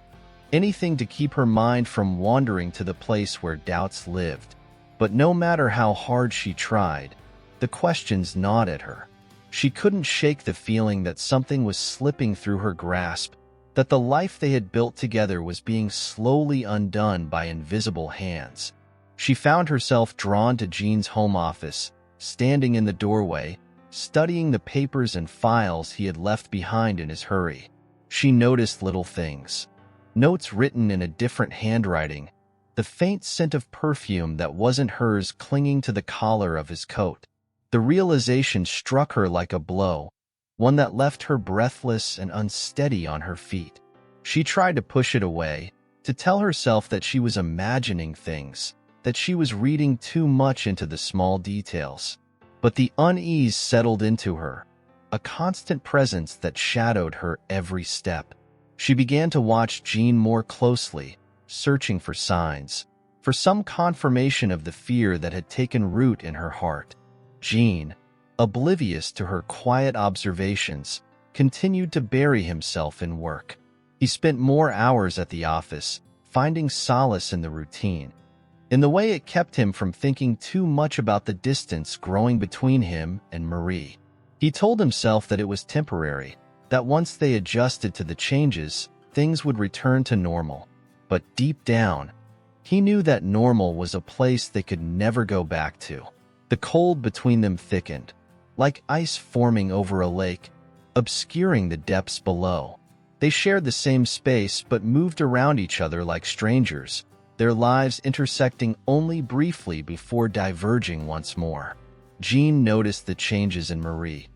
Speaker 1: anything to keep her mind from wandering to the place where doubts lived. But no matter how hard she tried, the questions gnawed at her. She couldn't shake the feeling that something was slipping through her grasp, that the life they had built together was being slowly undone by invisible hands. She found herself drawn to Jean's home office, standing in the doorway, studying the papers and files he had left behind in his hurry. She noticed little things. Notes written in a different handwriting, the faint scent of perfume that wasn't hers clinging to the collar of his coat. The realization struck her like a blow, one that left her breathless and unsteady on her feet. She tried to push it away, to tell herself that she was imagining things, that she was reading too much into the small details. But the unease settled into her, a constant presence that shadowed her every step. She began to watch Jean more closely, searching for signs, for some confirmation of the fear that had taken root in her heart. Jean, oblivious to her quiet observations, continued to bury himself in work. He spent more hours at the office, finding solace in the routine, in the way it kept him from thinking too much about the distance growing between him and Marie. He told himself that it was temporary, that once they adjusted to the changes, things would return to normal. But deep down, he knew that normal was a place they could never go back to. The cold between them thickened, like ice forming over a lake, obscuring the depths below. They shared the same space but moved around each other like strangers, their lives intersecting only briefly before diverging once more. Jean noticed the changes in Marie,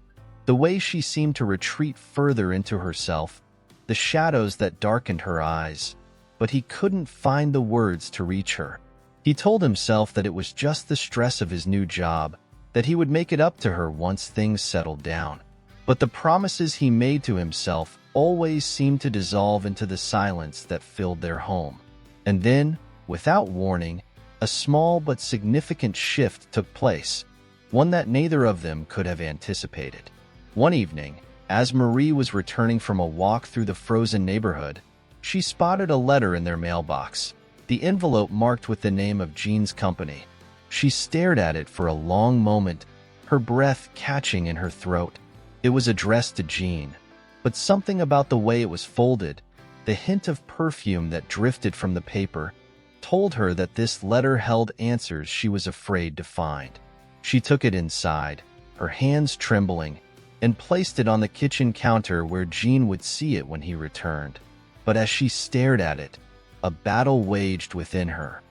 Speaker 1: the way she seemed to retreat further into herself, the shadows that darkened her eyes, but he couldn't find the words to reach her. He told himself that it was just the stress of his new job, that he would make it up to her once things settled down. But the promises he made to himself always seemed to dissolve into the silence that filled their home. And then, without warning, a small but significant shift took place, one that neither of them could have anticipated. One evening, As Marie was returning from a walk through the frozen neighborhood, she spotted a letter in their mailbox, the envelope marked with the name of Jean's company. She stared at it for a long moment, her breath catching in her throat. It was addressed to Jean, but something about the way it was folded, the hint of perfume that drifted from the paper, told her that this letter held answers she was afraid to find. She took it inside, her hands trembling, and placed it on the kitchen counter where Jean would see it when he returned. But as she stared at it, a battle waged within her.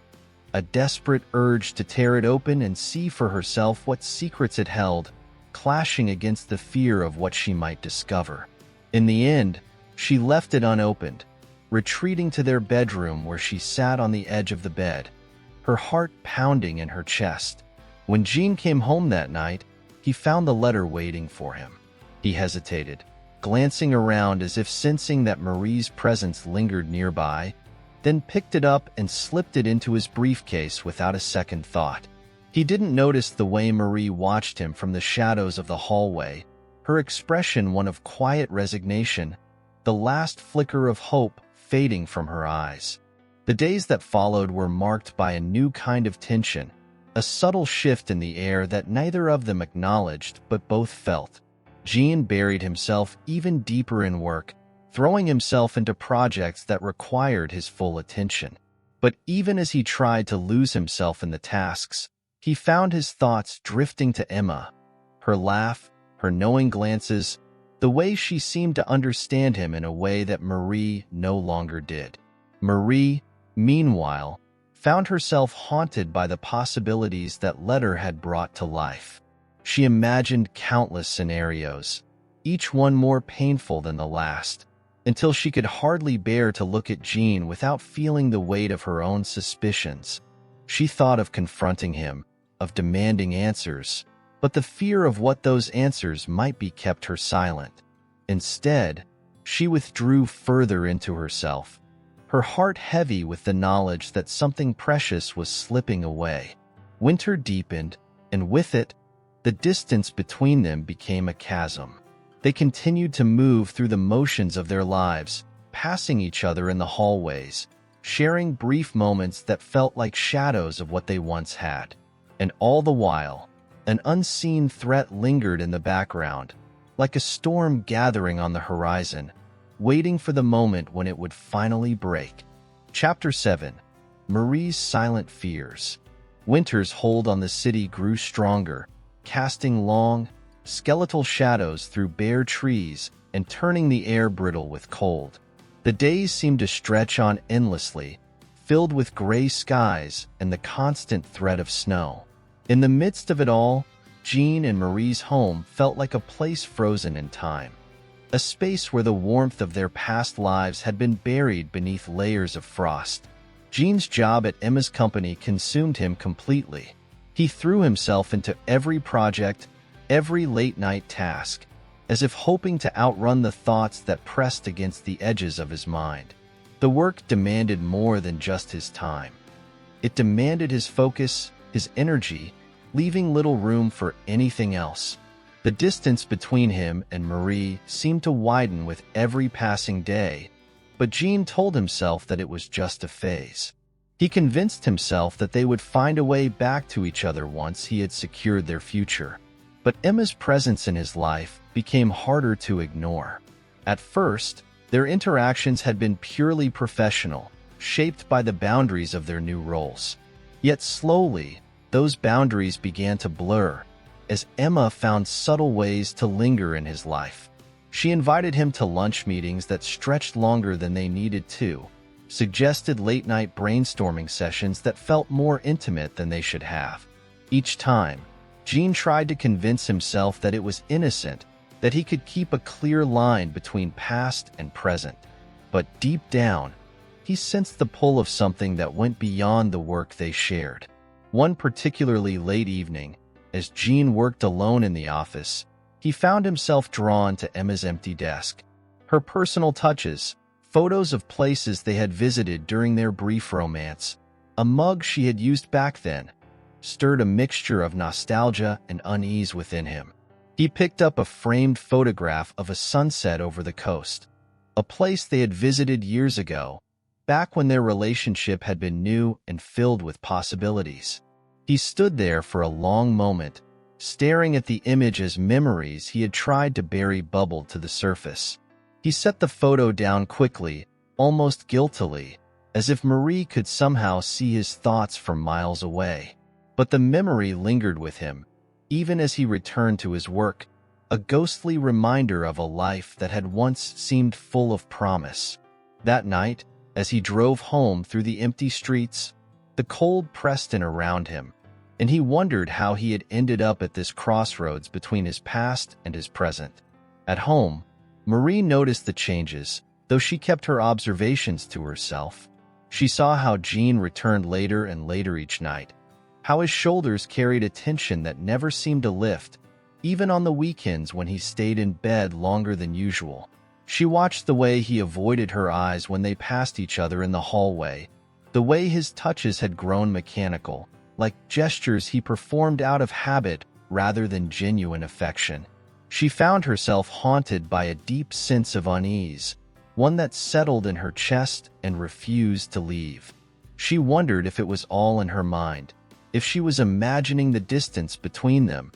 Speaker 1: A desperate urge to tear it open and see for herself what secrets it held, clashing against the fear of what she might discover. In the end, she left it unopened, retreating to their bedroom where she sat on the edge of the bed, her heart pounding in her chest. When Jean came home that night, he found the letter waiting for him. He hesitated, glancing around as if sensing that Marie's presence lingered nearby, then picked it up and slipped it into his briefcase without a second thought. He didn't notice the way Marie watched him from the shadows of the hallway, her expression one of quiet resignation, the last flicker of hope fading from her eyes. The days that followed were marked by a new kind of tension, a subtle shift in the air that neither of them acknowledged but both felt. Jean buried himself even deeper in work, throwing himself into projects that required his full attention. But even as he tried to lose himself in the tasks, he found his thoughts drifting to Emma. Her laugh, her knowing glances, the way she seemed to understand him in a way that Marie no longer did. Marie, meanwhile, found herself haunted by the possibilities that letter had brought to life. She imagined countless scenarios, each one more painful than the last, until she could hardly bear to look at Jean without feeling the weight of her own suspicions. She thought of confronting him, of demanding answers, but the fear of what those answers might be kept her silent. Instead, she withdrew further into herself, her heart heavy with the knowledge that something precious was slipping away. Winter deepened, and with it, the distance between them became a chasm. They continued to move through the motions of their lives, passing each other in the hallways, sharing brief moments that felt like shadows of what they once had. And all the while, an unseen threat lingered in the background, like a storm gathering on the horizon, waiting for the moment when it would finally break. Chapter 7. Marie's Silent Fears. Winter's hold on the city grew stronger, casting long, skeletal shadows through bare trees and turning the air brittle with cold. The days seemed to stretch on endlessly, filled with gray skies and the constant threat of snow. In the midst of it all, Jean and Marie's home felt like a place frozen in time, a space where the warmth of their past lives had been buried beneath layers of frost. Jean's job at Emma's company consumed him completely. He threw himself into every project, every late-night task, as if hoping to outrun the thoughts that pressed against the edges of his mind. The work demanded more than just his time. It demanded his focus, his energy, leaving little room for anything else. The distance between him and Marie seemed to widen with every passing day, but Jean told himself that it was just a phase. He convinced himself that they would find a way back to each other once he had secured their future. But Emma's presence in his life became harder to ignore. At first, their interactions had been purely professional, shaped by the boundaries of their new roles. Yet slowly, those boundaries began to blur, as Emma found subtle ways to linger in his life. She invited him to lunch meetings that stretched longer than they needed to, suggested late-night brainstorming sessions that felt more intimate than they should have. Each time, Jean tried to convince himself that it was innocent, that he could keep a clear line between past and present. But deep down, he sensed the pull of something that went beyond the work they shared. One particularly late evening, as Jean worked alone in the office, he found himself drawn to Emma's empty desk. Her personal touches, photos of places they had visited during their brief romance, a mug she had used back then, stirred a mixture of nostalgia and unease within him. He picked up a framed photograph of a sunset over the coast, a place they had visited years ago, back when their relationship had been new and filled with possibilities. He stood there for a long moment, staring at the image as memories he had tried to bury bubbled to the surface. He set the photo down quickly, almost guiltily, as if Marie could somehow see his thoughts from miles away. But the memory lingered with him, even as he returned to his work, a ghostly reminder of a life that had once seemed full of promise. That night, as he drove home through the empty streets, the cold pressed in around him, and he wondered how he had ended up at this crossroads between his past and his present. At home, Marie noticed the changes, though she kept her observations to herself. She saw how Jean returned later and later each night, how his shoulders carried a tension that never seemed to lift, even on the weekends when he stayed in bed longer than usual. She watched the way he avoided her eyes when they passed each other in the hallway, the way his touches had grown mechanical, like gestures he performed out of habit rather than genuine affection. She found herself haunted by a deep sense of unease, one that settled in her chest and refused to leave. She wondered if it was all in her mind, if she was imagining the distance between them,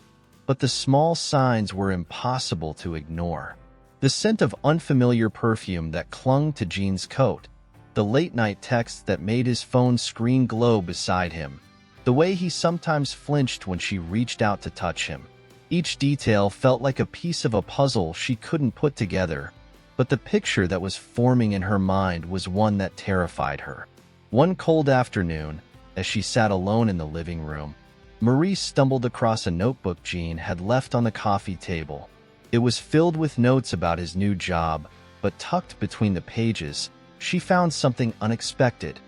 Speaker 1: but the small signs were impossible to ignore. The scent of unfamiliar perfume that clung to Jean's coat, the late-night texts that made his phone screen glow beside him, the way he sometimes flinched when she reached out to touch him. Each detail felt like a piece of a puzzle she couldn't put together, but the picture that was forming in her mind was one that terrified her. One cold afternoon, as she sat alone in the living room, Marie stumbled across a notebook Jean had left on the coffee table. It was filled with notes about his new job, but tucked between the pages, she found something unexpected.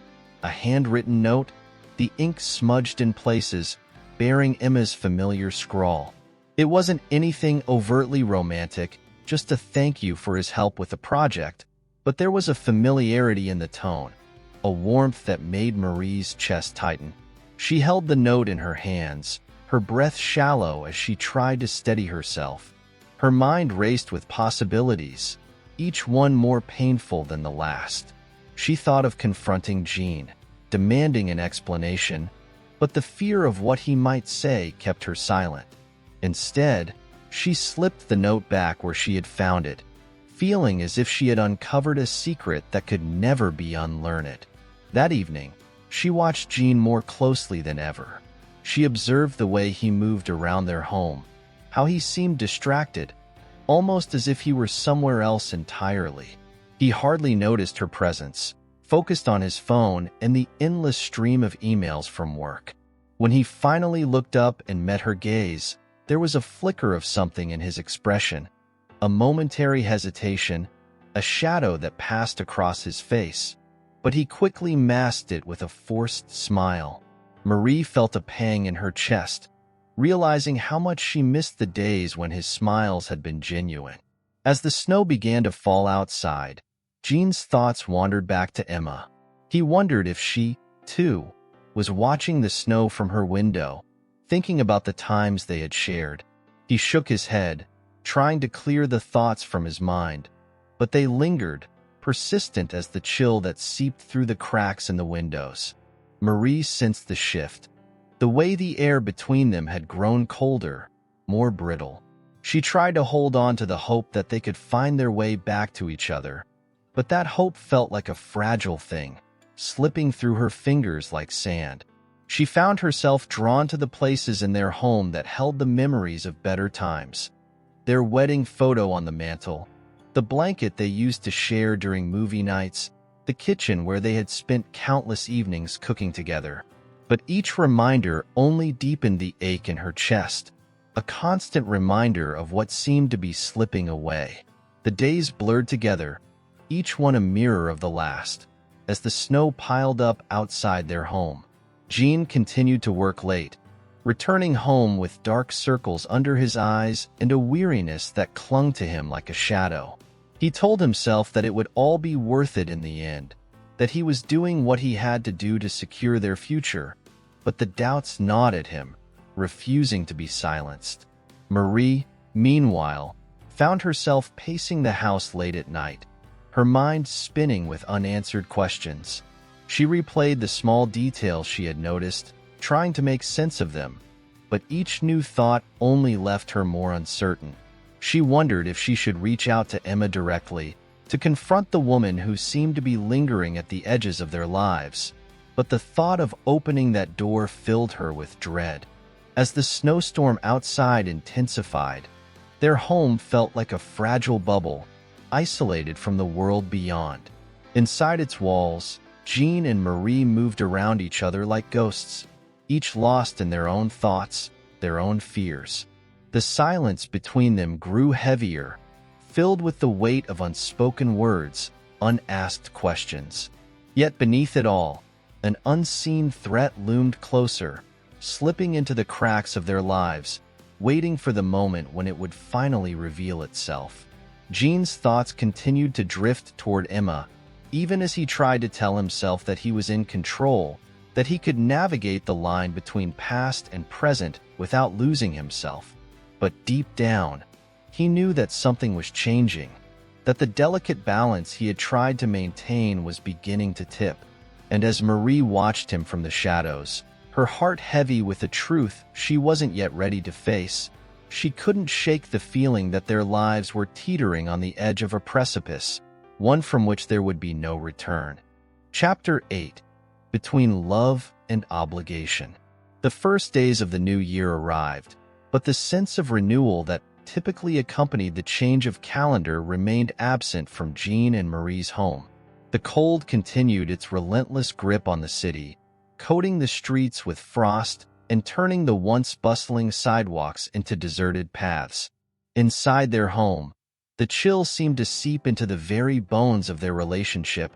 Speaker 1: A handwritten note, the ink smudged in places, bearing Emma's familiar scrawl. It wasn't anything overtly romantic, just a thank you for his help with the project, but there was a familiarity in the tone, a warmth that made Marie's chest tighten. She held the note in her hands, her breath shallow as she tried to steady herself. Her mind raced with possibilities, each one more painful than the last. She thought of confronting Jean, demanding an explanation, but the fear of what he might say kept her silent. Instead, she slipped the note back where she had found it, feeling as if she had uncovered a secret that could never be unlearned. That evening, she watched Jean more closely than ever. She observed the way he moved around their home, how he seemed distracted, almost as if he were somewhere else entirely. He hardly noticed her presence, focused on his phone and the endless stream of emails from work. When he finally looked up and met her gaze, there was a flicker of something in his expression, a momentary hesitation, a shadow that passed across his face, but he quickly masked it with a forced smile. Marie felt a pang in her chest, realizing how much she missed the days when his smiles had been genuine. As the snow began to fall outside, Jean's thoughts wandered back to Emma. He wondered if she, too, was watching the snow from her window, thinking about the times they had shared. He shook his head, trying to clear the thoughts from his mind, but they lingered, persistent as the chill that seeped through the cracks in the windows. Marie sensed the shift, the way the air between them had grown colder, more brittle. She tried to hold on to the hope that they could find their way back to each other, but that hope felt like a fragile thing, slipping through her fingers like sand. She found herself drawn to the places in their home that held the memories of better times. Their wedding photo on the mantel, the blanket they used to share during movie nights, the kitchen where they had spent countless evenings cooking together. But each reminder only deepened the ache in her chest, a constant reminder of what seemed to be slipping away. The days blurred together, each one a mirror of the last, as the snow piled up outside their home. Jean continued to work late, returning home with dark circles under his eyes and a weariness that clung to him like a shadow. He told himself that it would all be worth it in the end, that he was doing what he had to do to secure their future, but the doubts gnawed at him, refusing to be silenced. Marie, meanwhile, found herself pacing the house late at night, her mind spinning with unanswered questions. She replayed the small details she had noticed, trying to make sense of them, but each new thought only left her more uncertain. She wondered if she should reach out to Emma directly, to confront the woman who seemed to be lingering at the edges of their lives. But the thought of opening that door filled her with dread. As the snowstorm outside intensified, their home felt like a fragile bubble, isolated from the world beyond. Inside its walls, Jean and Marie moved around each other like ghosts, each lost in their own thoughts, their own fears. The silence between them grew heavier, filled with the weight of unspoken words, unasked questions. Yet beneath it all, an unseen threat loomed closer, slipping into the cracks of their lives, waiting for the moment when it would finally reveal itself. Jean's thoughts continued to drift toward Emma, even as he tried to tell himself that he was in control, that he could navigate the line between past and present without losing himself. But deep down, he knew that something was changing, that the delicate balance he had tried to maintain was beginning to tip. And as Marie watched him from the shadows, her heart heavy with a truth she wasn't yet ready to face, she couldn't shake the feeling that their lives were teetering on the edge of a precipice, one from which there would be no return. Chapter 8. Between Love and Obligation. The first days of the new year arrived, but the sense of renewal that typically accompanied the change of calendar remained absent from Jean and Marie's home. The cold continued its relentless grip on the city, coating the streets with frost and turning the once bustling sidewalks into deserted paths. Inside their home, the chill seemed to seep into the very bones of their relationship,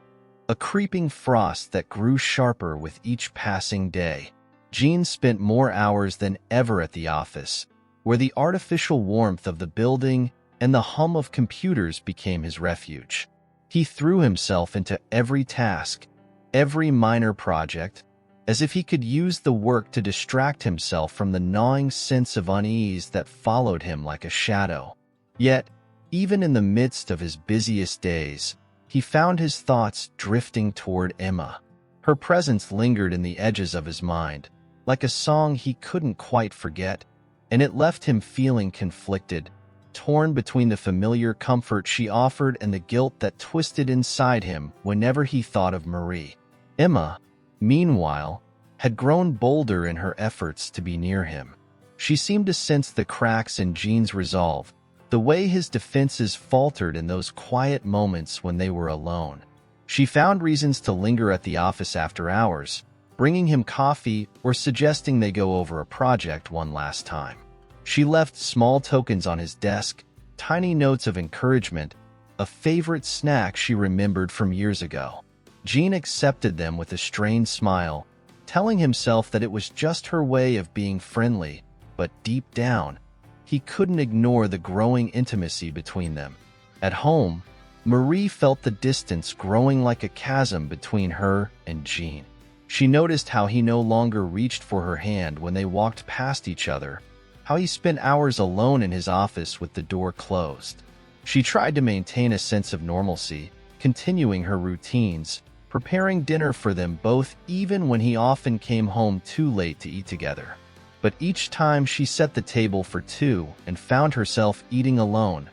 Speaker 1: a creeping frost that grew sharper with each passing day. Jean spent more hours than ever at the office, where the artificial warmth of the building and the hum of computers became his refuge. He threw himself into every task, every minor project, as if he could use the work to distract himself from the gnawing sense of unease that followed him like a shadow. Yet, even in the midst of his busiest days, he found his thoughts drifting toward Emma. Her presence lingered in the edges of his mind, like a song he couldn't quite forget, and it left him feeling conflicted, torn between the familiar comfort she offered and the guilt that twisted inside him whenever he thought of Marie. Emma, meanwhile, had grown bolder in her efforts to be near him. She seemed to sense the cracks in Jean's resolve, the way his defenses faltered in those quiet moments when they were alone. She found reasons to linger at the office after hours, bringing him coffee or suggesting they go over a project one last time. She left small tokens on his desk, tiny notes of encouragement, a favorite snack she remembered from years ago. Jean accepted them with a strained smile, telling himself that it was just her way of being friendly, but deep down, he couldn't ignore the growing intimacy between them. At home, Marie felt the distance growing like a chasm between her and Jean. She noticed how he no longer reached for her hand when they walked past each other, how he spent hours alone in his office with the door closed. She tried to maintain a sense of normalcy, continuing her routines, preparing dinner for them both even when he often came home too late to eat together. But each time she set the table for two and found herself eating alone,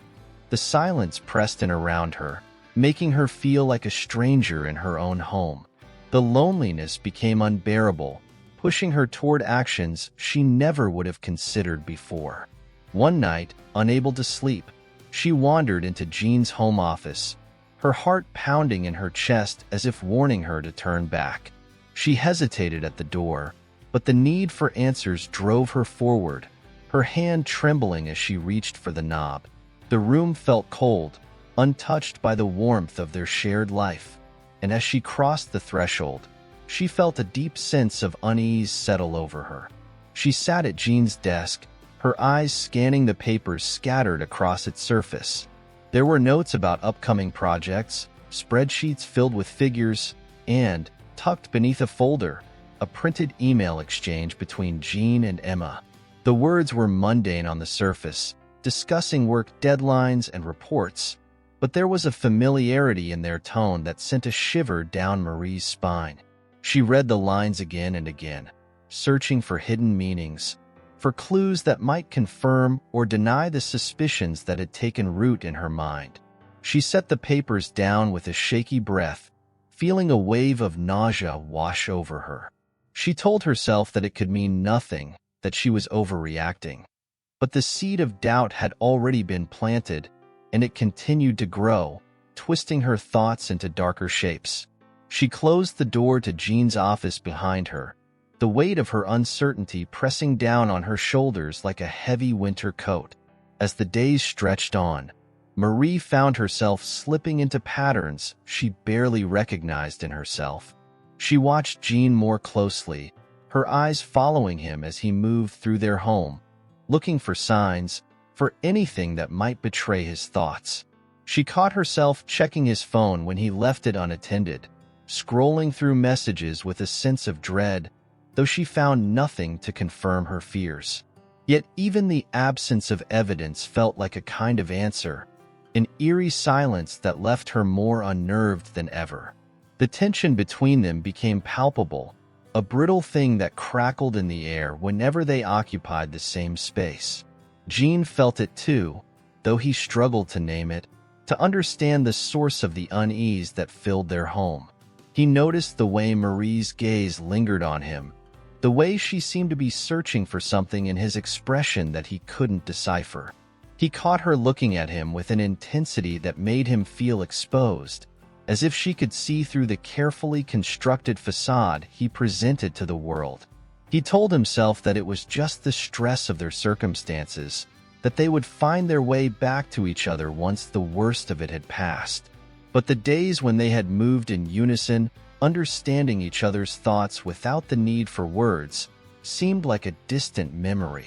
Speaker 1: the silence pressed in around her, making her feel like a stranger in her own home. The loneliness became unbearable, pushing her toward actions she never would have considered before. One night, unable to sleep, she wandered into Jean's home office, her heart pounding in her chest as if warning her to turn back. She hesitated at the door, but the need for answers drove her forward, her hand trembling as she reached for the knob. The room felt cold, untouched by the warmth of their shared life, and as she crossed the threshold, she felt a deep sense of unease settle over her. She sat at Jean's desk, her eyes scanning the papers scattered across its surface. There were notes about upcoming projects, spreadsheets filled with figures, and, tucked beneath a folder, a printed email exchange between Jean and Emma. The words were mundane on the surface, discussing work deadlines and reports, but there was a familiarity in their tone that sent a shiver down Marie's spine. She read the lines again and again, searching for hidden meanings, for clues that might confirm or deny the suspicions that had taken root in her mind. She set the papers down with a shaky breath, feeling a wave of nausea wash over her. She told herself that it could mean nothing, that she was overreacting. But the seed of doubt had already been planted, and it continued to grow, twisting her thoughts into darker shapes. She closed the door to Jean's office behind her, the weight of her uncertainty pressing down on her shoulders like a heavy winter coat. As the days stretched on, Marie found herself slipping into patterns she barely recognized in herself. She watched Jean more closely, her eyes following him as he moved through their home, looking for signs, for anything that might betray his thoughts. She caught herself checking his phone when he left it unattended, scrolling through messages with a sense of dread, though she found nothing to confirm her fears. Yet even the absence of evidence felt like a kind of answer, an eerie silence that left her more unnerved than ever. The tension between them became palpable, a brittle thing that crackled in the air whenever they occupied the same space. Jean felt it too, though he struggled to name it, to understand the source of the unease that filled their home. He noticed the way Marie's gaze lingered on him, the way she seemed to be searching for something in his expression that he couldn't decipher. He caught her looking at him with an intensity that made him feel exposed, as if she could see through the carefully constructed facade he presented to the world. He told himself that it was just the stress of their circumstances, that they would find their way back to each other once the worst of it had passed. But the days when they had moved in unison, understanding each other's thoughts without the need for words, seemed like a distant memory.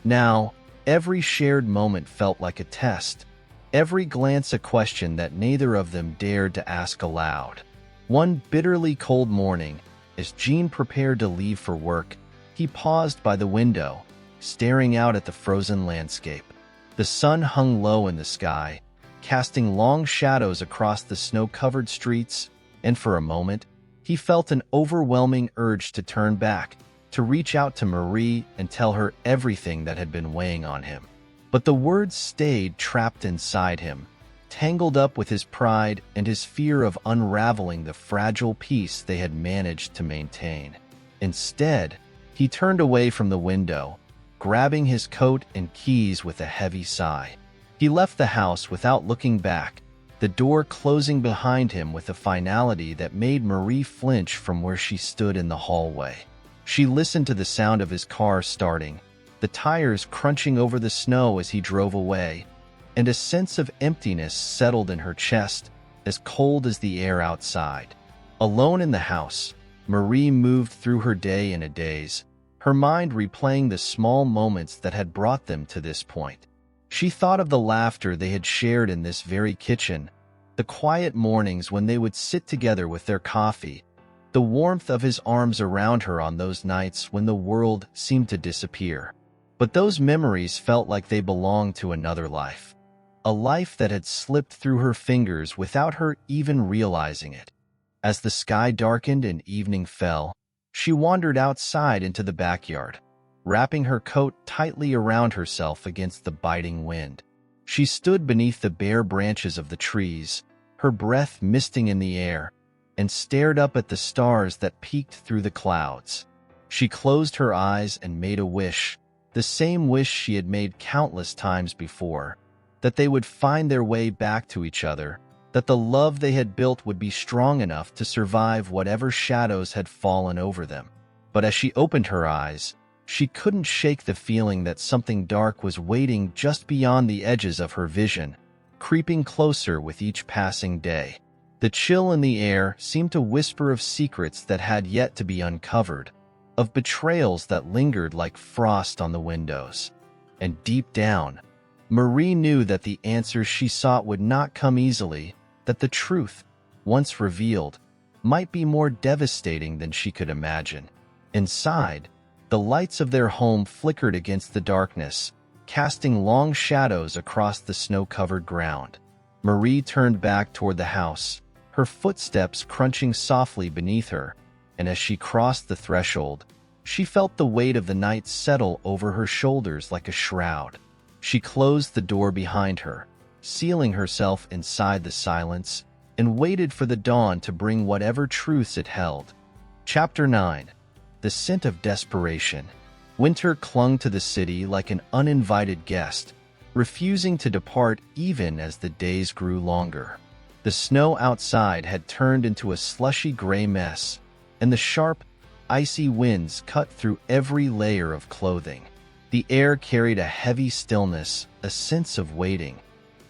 Speaker 1: Now, every shared moment felt like a test, every glance a question that neither of them dared to ask aloud. One bitterly cold morning, as Jean prepared to leave for work, he paused by the window, staring out at the frozen landscape. The sun hung low in the sky, casting long shadows across the snow-covered streets, and for a moment, he felt an overwhelming urge to turn back, to reach out to Marie and tell her everything that had been weighing on him. But the words stayed trapped inside him, tangled up with his pride and his fear of unraveling the fragile peace they had managed to maintain. Instead, he turned away from the window, grabbing his coat and keys with a heavy sigh. He left the house without looking back, the door closing behind him with a finality that made Marie flinch from where she stood in the hallway. She listened to the sound of his car starting, the tires crunching over the snow as he drove away, and a sense of emptiness settled in her chest, as cold as the air outside. Alone in the house, Marie moved through her day in a daze, her mind replaying the small moments that had brought them to this point. She thought of the laughter they had shared in this very kitchen, the quiet mornings when they would sit together with their coffee, the warmth of his arms around her on those nights when the world seemed to disappear. But those memories felt like they belonged to another life, a life that had slipped through her fingers without her even realizing it. As the sky darkened and evening fell, she wandered outside into the backyard, wrapping her coat tightly around herself against the biting wind. She stood beneath the bare branches of the trees, her breath misting in the air, and stared up at the stars that peeked through the clouds. She closed her eyes and made a wish, the same wish she had made countless times before, that they would find their way back to each other, that the love they had built would be strong enough to survive whatever shadows had fallen over them. But as she opened her eyes, she couldn't shake the feeling that something dark was waiting just beyond the edges of her vision, creeping closer with each passing day. The chill in the air seemed to whisper of secrets that had yet to be uncovered, of betrayals that lingered like frost on the windows. And deep down, Marie knew that the answers she sought would not come easily, that the truth, once revealed, might be more devastating than she could imagine. Inside, the lights of their home flickered against the darkness, casting long shadows across the snow-covered ground. Marie turned back toward the house, her footsteps crunching softly beneath her, and as she crossed the threshold, she felt the weight of the night settle over her shoulders like a shroud. She closed the door behind her, sealing herself inside the silence, and waited for the dawn to bring whatever truths it held. Chapter 9. The Scent of Desperation. Winter clung to the city like an uninvited guest, refusing to depart even as the days grew longer. The snow outside had turned into a slushy gray mess, and the sharp, icy winds cut through every layer of clothing. The air carried a heavy stillness, a sense of waiting,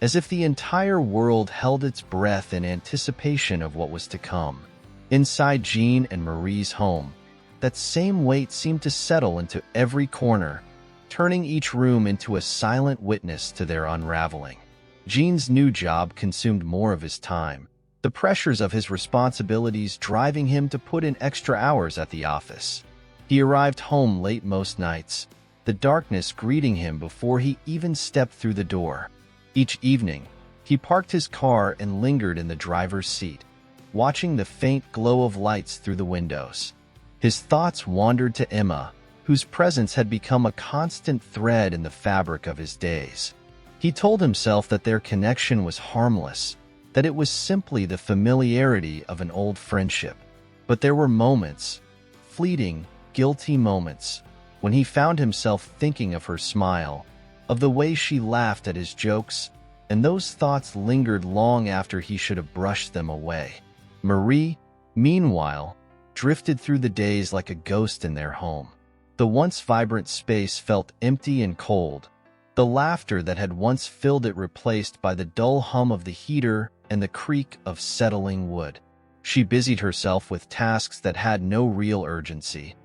Speaker 1: as if the entire world held its breath in anticipation of what was to come. Inside Jean and Marie's home, that same weight seemed to settle into every corner, turning each room into a silent witness to their unraveling. Jean's new job consumed more of his time, the pressures of his responsibilities driving him to put in extra hours at the office. He arrived home late most nights, the darkness greeting him before he even stepped through the door. Each evening, he parked his car and lingered in the driver's seat, watching the faint glow of lights through the windows. His thoughts wandered to Emma, whose presence had become a constant thread in the fabric of his days. He told himself that their connection was harmless, that it was simply the familiarity of an old friendship. But there were moments, fleeting, guilty moments, when he found himself thinking of her smile, of the way she laughed at his jokes, and those thoughts lingered long after he should have brushed them away. Marie, meanwhile, drifted through the days like a ghost in their home. The once vibrant space felt empty and cold, the laughter that had once filled it replaced by the dull hum of the heater and the creak of settling wood. She busied herself with tasks that had no real urgency,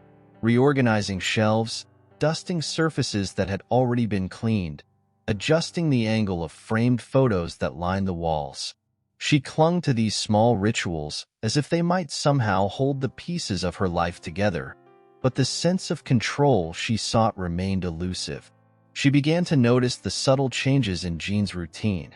Speaker 1: reorganizing shelves, dusting surfaces that had already been cleaned, adjusting the angle of framed photos that lined the walls. She clung to these small rituals as if they might somehow hold the pieces of her life together, but the sense of control she sought remained elusive. She began to notice the subtle changes in Jean's routine.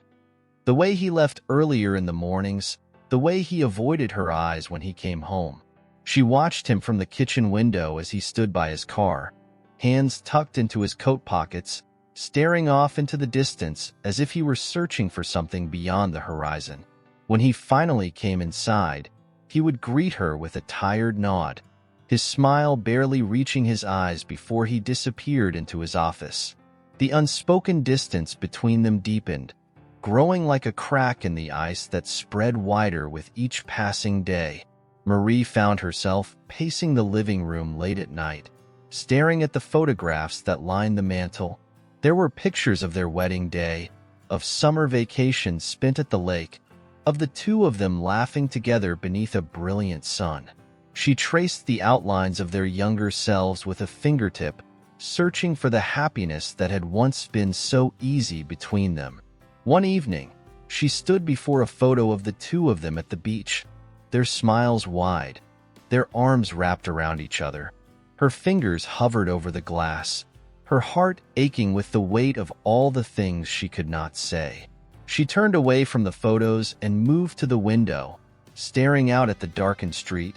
Speaker 1: The way he left earlier in the mornings, the way he avoided her eyes when he came home. She watched him from the kitchen window as he stood by his car, hands tucked into his coat pockets, staring off into the distance as if he were searching for something beyond the horizon. When he finally came inside, he would greet her with a tired nod, his smile barely reaching his eyes before he disappeared into his office. The unspoken distance between them deepened, growing like a crack in the ice that spread wider with each passing day. Marie found herself pacing the living room late at night, staring at the photographs that lined the mantel. There were pictures of their wedding day, of summer vacations spent at the lake, of the two of them laughing together beneath a brilliant sun. She traced the outlines of their younger selves with a fingertip, searching for the happiness that had once been so easy between them. One evening, she stood before a photo of the two of them at the beach, their smiles wide, their arms wrapped around each other. Her fingers hovered over the glass, her heart aching with the weight of all the things she could not say. She turned away from the photos and moved to the window, staring out at the darkened street,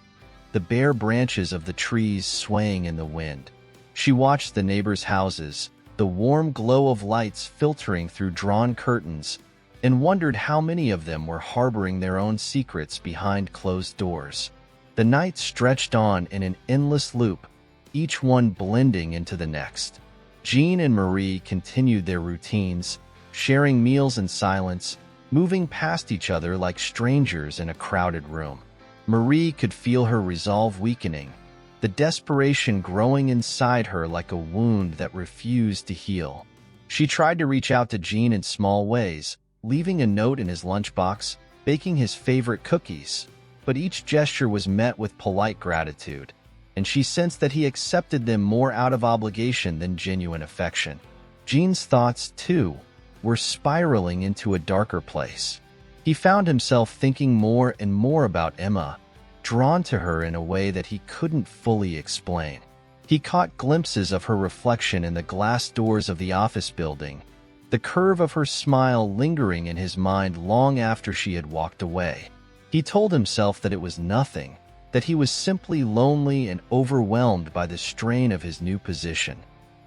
Speaker 1: the bare branches of the trees swaying in the wind. She watched the neighbors' houses, the warm glow of lights filtering through drawn curtains, and wondered how many of them were harboring their own secrets behind closed doors. The night stretched on in an endless loop, each one blending into the next. Jean and Marie continued their routines, sharing meals in silence, moving past each other like strangers in a crowded room. Marie could feel her resolve weakening, the desperation growing inside her like a wound that refused to heal. She tried to reach out to Jean in small ways, leaving a note in his lunchbox, baking his favorite cookies, but each gesture was met with polite gratitude, and she sensed that he accepted them more out of obligation than genuine affection. Jean's thoughts, too, were spiraling into a darker place. He found himself thinking more and more about Emma, drawn to her in a way that he couldn't fully explain. He caught glimpses of her reflection in the glass doors of the office building, the curve of her smile lingering in his mind long after she had walked away. He told himself that it was nothing, that he was simply lonely and overwhelmed by the strain of his new position.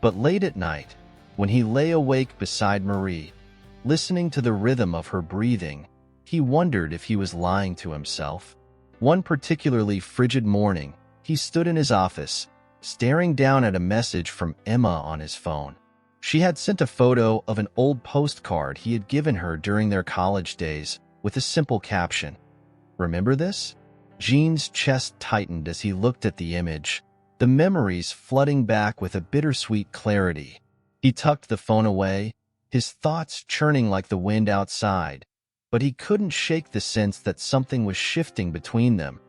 Speaker 1: But late at night, when he lay awake beside Marie, listening to the rhythm of her breathing, he wondered if he was lying to himself. One particularly frigid morning, he stood in his office, staring down at a message from Emma on his phone. She had sent a photo of an old postcard he had given her during their college days with a simple caption. "Remember this?" Jean's chest tightened as he looked at the image, the memories flooding back with a bittersweet clarity. He tucked the phone away, his thoughts churning like the wind outside, but he couldn't shake the sense that something was shifting between them,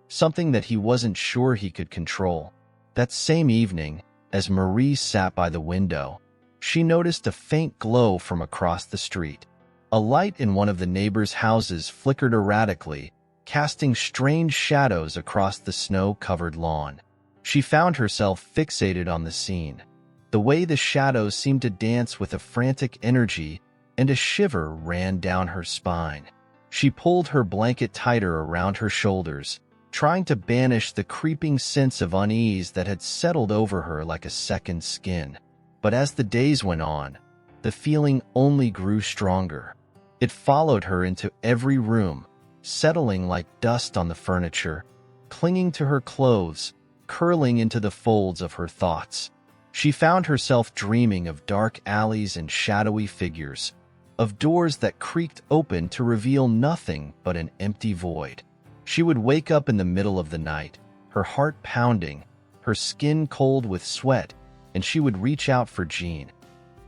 Speaker 1: something that he wasn't sure he could control. That same evening, as Marie sat by the window, she noticed a faint glow from across the street. A light in one of the neighbors' houses flickered erratically, casting strange shadows across the snow-covered lawn. She found herself fixated on the scene. The way the shadows seemed to dance with a frantic energy, and a shiver ran down her spine. She pulled her blanket tighter around her shoulders, trying to banish the creeping sense of unease that had settled over her like a second skin. But as the days went on, the feeling only grew stronger. It followed her into every room, settling like dust on the furniture, clinging to her clothes, curling into the folds of her thoughts. She found herself dreaming of dark alleys and shadowy figures, of doors that creaked open to reveal nothing but an empty void. She would wake up in the middle of the night, her heart pounding, her skin cold with sweat, and she would reach out for Jean,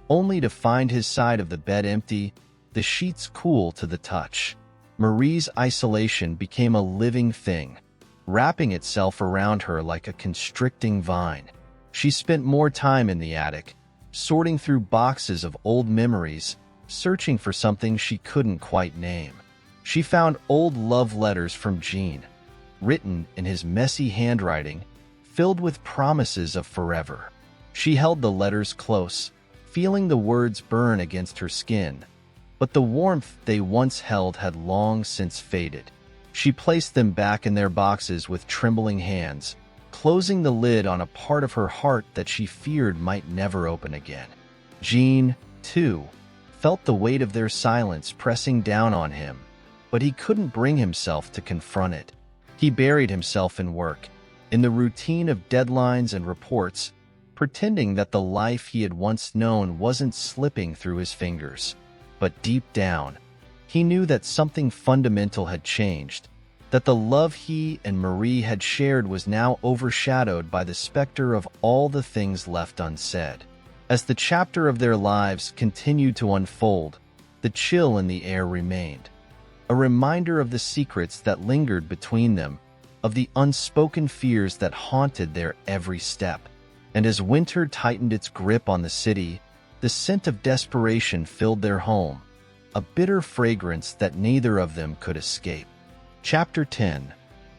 Speaker 1: only to find his side of the bed empty, the sheets cool to the touch. Marie's isolation became a living thing, wrapping itself around her like a constricting vine. She spent more time in the attic, sorting through boxes of old memories, searching for something she couldn't quite name. She found old love letters from Jean, written in his messy handwriting, filled with promises of forever. She held the letters close, feeling the words burn against her skin, but the warmth they once held had long since faded. She placed them back in their boxes with trembling hands, closing the lid on a part of her heart that she feared might never open again. Jean, too, felt the weight of their silence pressing down on him, but he couldn't bring himself to confront it. He buried himself in work, in the routine of deadlines and reports, pretending that the life he had once known wasn't slipping through his fingers. But deep down, he knew that something fundamental had changed, that the love he and Marie had shared was now overshadowed by the specter of all the things left unsaid. As the chapter of their lives continued to unfold, the chill in the air remained, a reminder of the secrets that lingered between them, of the unspoken fears that haunted their every step. And as winter tightened its grip on the city, the scent of desperation filled their home, a bitter fragrance that neither of them could escape. Chapter 10.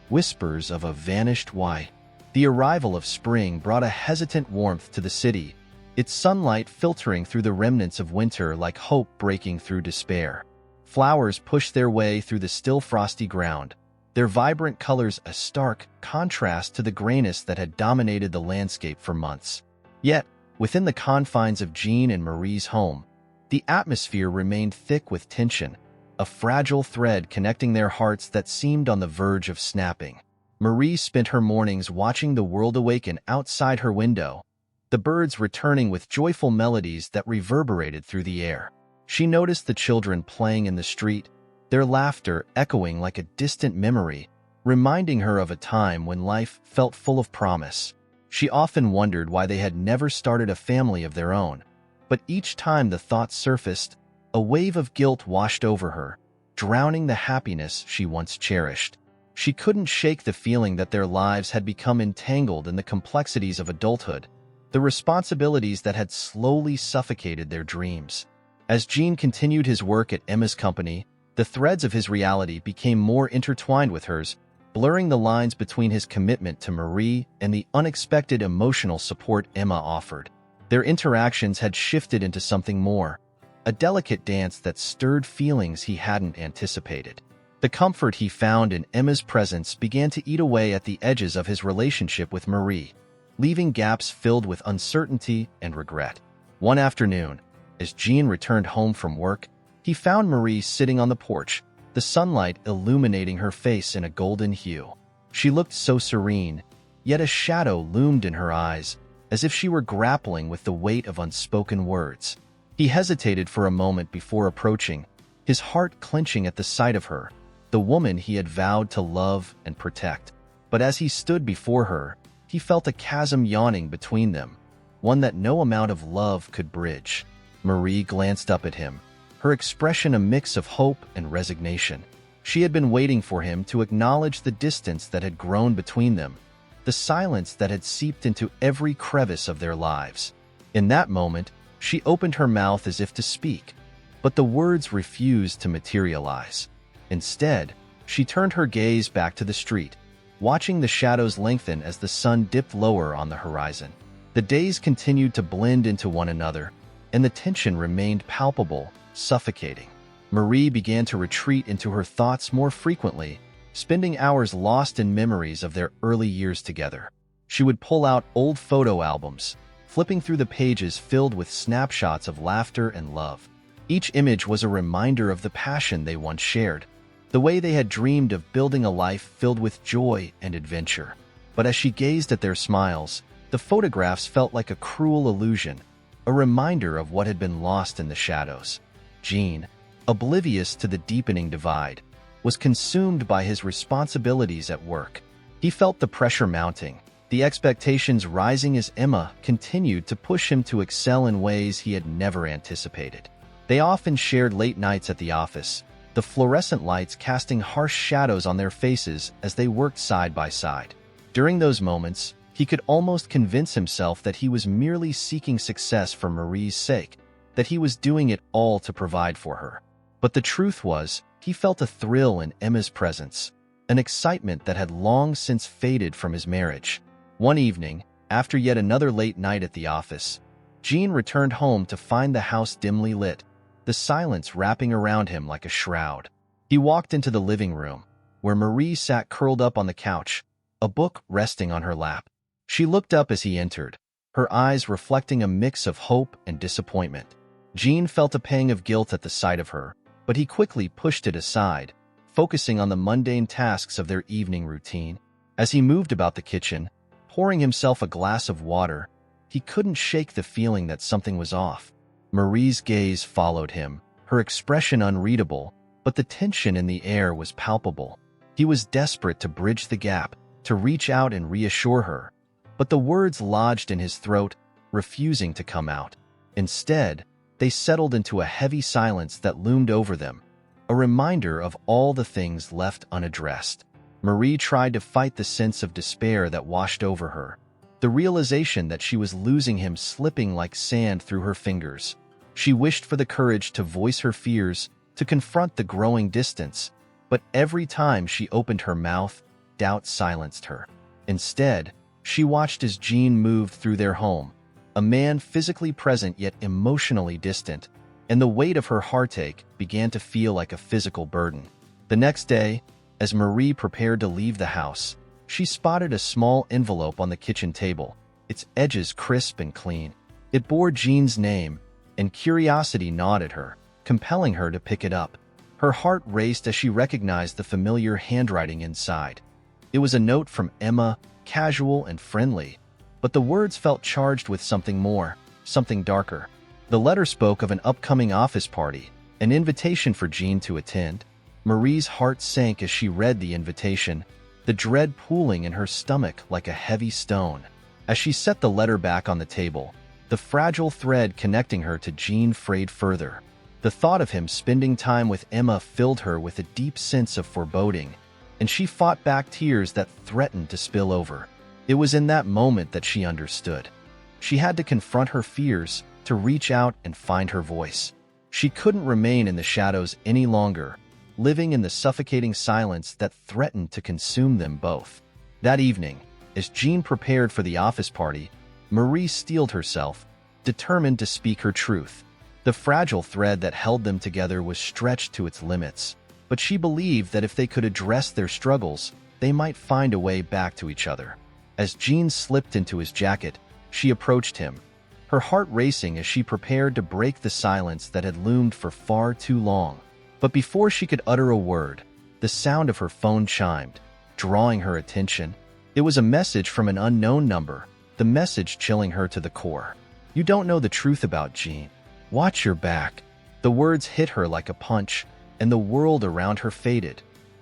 Speaker 1: Whispers of a Vanished Wife. The arrival of spring brought a hesitant warmth to the city, its sunlight filtering through the remnants of winter like hope breaking through despair. Flowers pushed their way through the still frosty ground, their vibrant colors a stark contrast to the grayness that had dominated the landscape for months. Yet, within the confines of Jean and Marie's home, the atmosphere remained thick with tension, a fragile thread connecting their hearts that seemed on the verge of snapping. Marie spent her mornings watching the world awaken outside her window, the birds returning with joyful melodies that reverberated through the air. She noticed the children playing in the street, their laughter echoing like a distant memory, reminding her of a time when life felt full of promise. She often wondered why they had never started a family of their own, but each time the thought surfaced, a wave of guilt washed over her, drowning the happiness she once cherished. She couldn't shake the feeling that their lives had become entangled in the complexities of adulthood, the responsibilities that had slowly suffocated their dreams. As Jean continued his work at Emma's company, the threads of his reality became more intertwined with hers, blurring the lines between his commitment to Marie and the unexpected emotional support Emma offered. Their interactions had shifted into something more, a delicate dance that stirred feelings he hadn't anticipated. The comfort he found in Emma's presence began to eat away at the edges of his relationship with Marie, leaving gaps filled with uncertainty and regret. One afternoon, as Jean returned home from work, he found Marie sitting on the porch, the sunlight illuminating her face in a golden hue. She looked so serene, yet a shadow loomed in her eyes, as if she were grappling with the weight of unspoken words. He hesitated for a moment before approaching, his heart clenching at the sight of her, the woman he had vowed to love and protect. But as he stood before her, he felt a chasm yawning between them, one that no amount of love could bridge. Marie glanced up at him, her expression a mix of hope and resignation. She had been waiting for him to acknowledge the distance that had grown between them, the silence that had seeped into every crevice of their lives. In that moment, she opened her mouth as if to speak, but the words refused to materialize. Instead, she turned her gaze back to the street, watching the shadows lengthen as the sun dipped lower on the horizon. The days continued to blend into one another, and the tension remained palpable, suffocating. Marie began to retreat into her thoughts more frequently, spending hours lost in memories of their early years together. She would pull out old photo albums, flipping through the pages filled with snapshots of laughter and love. Each image was a reminder of the passion they once shared, the way they had dreamed of building a life filled with joy and adventure. But as she gazed at their smiles, the photographs felt like a cruel illusion, a reminder of what had been lost in the shadows. Jean, oblivious to the deepening divide, was consumed by his responsibilities at work. He felt the pressure mounting, the expectations rising as Emma continued to push him to excel in ways he had never anticipated. They often shared late nights at the office, the fluorescent lights casting harsh shadows on their faces as they worked side by side. During those moments, he could almost convince himself that he was merely seeking success for Marie's sake, that he was doing it all to provide for her. But the truth was, he felt a thrill in Emma's presence, an excitement that had long since faded from his marriage. One evening, after yet another late night at the office, Jean returned home to find the house dimly lit, the silence wrapping around him like a shroud. He walked into the living room, where Marie sat curled up on the couch, a book resting on her lap. She looked up as he entered, her eyes reflecting a mix of hope and disappointment. Jean felt a pang of guilt at the sight of her, but he quickly pushed it aside, focusing on the mundane tasks of their evening routine. As he moved about the kitchen, pouring himself a glass of water, he couldn't shake the feeling that something was off. Marie's gaze followed him, her expression unreadable, but the tension in the air was palpable. He was desperate to bridge the gap, to reach out and reassure her, but the words lodged in his throat, refusing to come out. Instead, they settled into a heavy silence that loomed over them, a reminder of all the things left unaddressed. Marie tried to fight the sense of despair that washed over her, the realization that she was losing him slipping like sand through her fingers. She wished for the courage to voice her fears, to confront the growing distance, but every time she opened her mouth, doubt silenced her. Instead, she watched as Jean moved through their home, a man physically present yet emotionally distant, and the weight of her heartache began to feel like a physical burden. The next day, as Marie prepared to leave the house, she spotted a small envelope on the kitchen table, its edges crisp and clean. It bore Jean's name, and curiosity gnawed at her, compelling her to pick it up. Her heart raced as she recognized the familiar handwriting inside. It was a note from Emma, casual and friendly, but the words felt charged with something more, something darker. The letter spoke of an upcoming office party, an invitation for Jean to attend. Marie's heart sank as she read the invitation, the dread pooling in her stomach like a heavy stone. As she set the letter back on the table, the fragile thread connecting her to Jean frayed further. The thought of him spending time with Emma filled her with a deep sense of foreboding, and she fought back tears that threatened to spill over. It was in that moment that she understood. She had to confront her fears, to reach out and find her voice. She couldn't remain in the shadows any longer, living in the suffocating silence that threatened to consume them both. That evening, as Jean prepared for the office party, Marie steeled herself, determined to speak her truth. The fragile thread that held them together was stretched to its limits, but she believed that if they could address their struggles, they might find a way back to each other. As Jean slipped into his jacket, she approached him, her heart racing as she prepared to break the silence that had loomed for far too long. But before she could utter a word, the sound of her phone chimed, drawing her attention. It was a message from an unknown number, the message chilling her to the core. "You don't know the truth about Jean. Watch your back." The words hit her like a punch, and the world around her faded,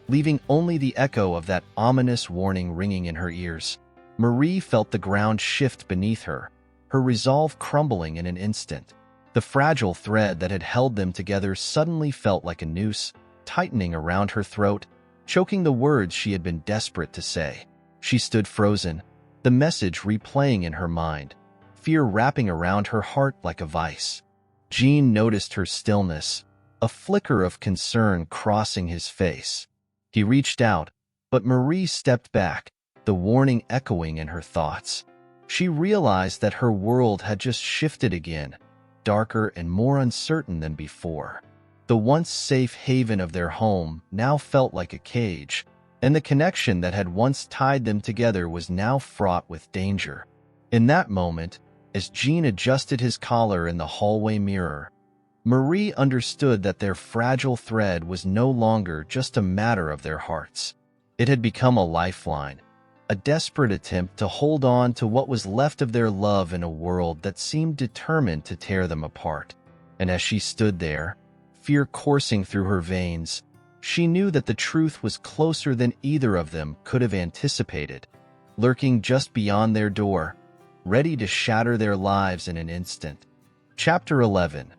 Speaker 1: leaving only the echo of that ominous warning ringing in her ears. Marie felt the ground shift beneath her, her resolve crumbling in an instant. The fragile thread that had held them together suddenly felt like a noose, tightening around her throat, choking the words she had been desperate to say. She stood frozen, the message replaying in her mind, fear wrapping around her heart like a vice. Jean noticed her stillness, a flicker of concern crossing his face. He reached out, but Marie stepped back, the warning echoing in her thoughts. She realized that her world had just shifted again, darker and more uncertain than before. The once safe haven of their home now felt like a cage, and the connection that had once tied them together was now fraught with danger. In that moment, as Jean adjusted his collar in the hallway mirror, Marie understood that their fragile thread was no longer just a matter of their hearts. It had become a lifeline, a desperate attempt to hold on to what was left of their love in a world that seemed determined to tear them apart. And as she stood there, fear coursing through her veins, she knew that the truth was closer than either of them could have anticipated, lurking just beyond their door, ready to shatter their lives in an instant. Chapter 11.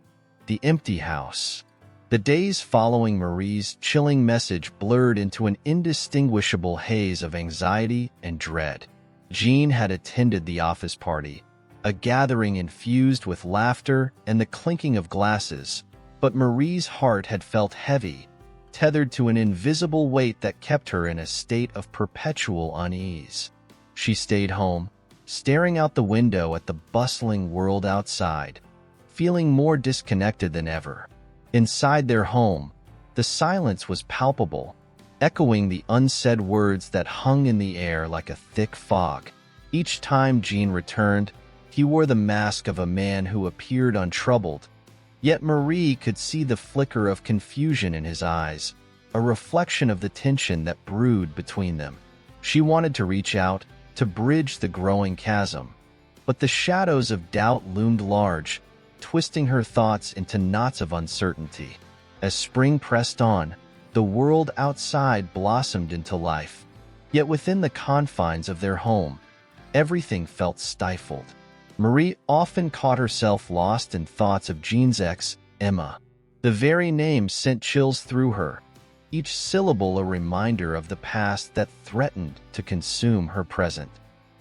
Speaker 1: The Empty House. The days following Marie's chilling message blurred into an indistinguishable haze of anxiety and dread. Jean had attended the office party, a gathering infused with laughter and the clinking of glasses, but Marie's heart had felt heavy, tethered to an invisible weight that kept her in a state of perpetual unease. She stayed home, staring out the window at the bustling world outside, feeling more disconnected than ever. Inside their home, the silence was palpable, echoing the unsaid words that hung in the air like a thick fog. Each time Jean returned, he wore the mask of a man who appeared untroubled, yet Marie could see the flicker of confusion in his eyes, a reflection of the tension that brewed between them. She wanted to reach out, to bridge the growing chasm, but the shadows of doubt loomed large, twisting her thoughts into knots of uncertainty. As spring pressed on, the world outside blossomed into life. Yet within the confines of their home, everything felt stifled. Marie often caught herself lost in thoughts of Jean's ex, Emma. The very name sent chills through her, each syllable a reminder of the past that threatened to consume her present.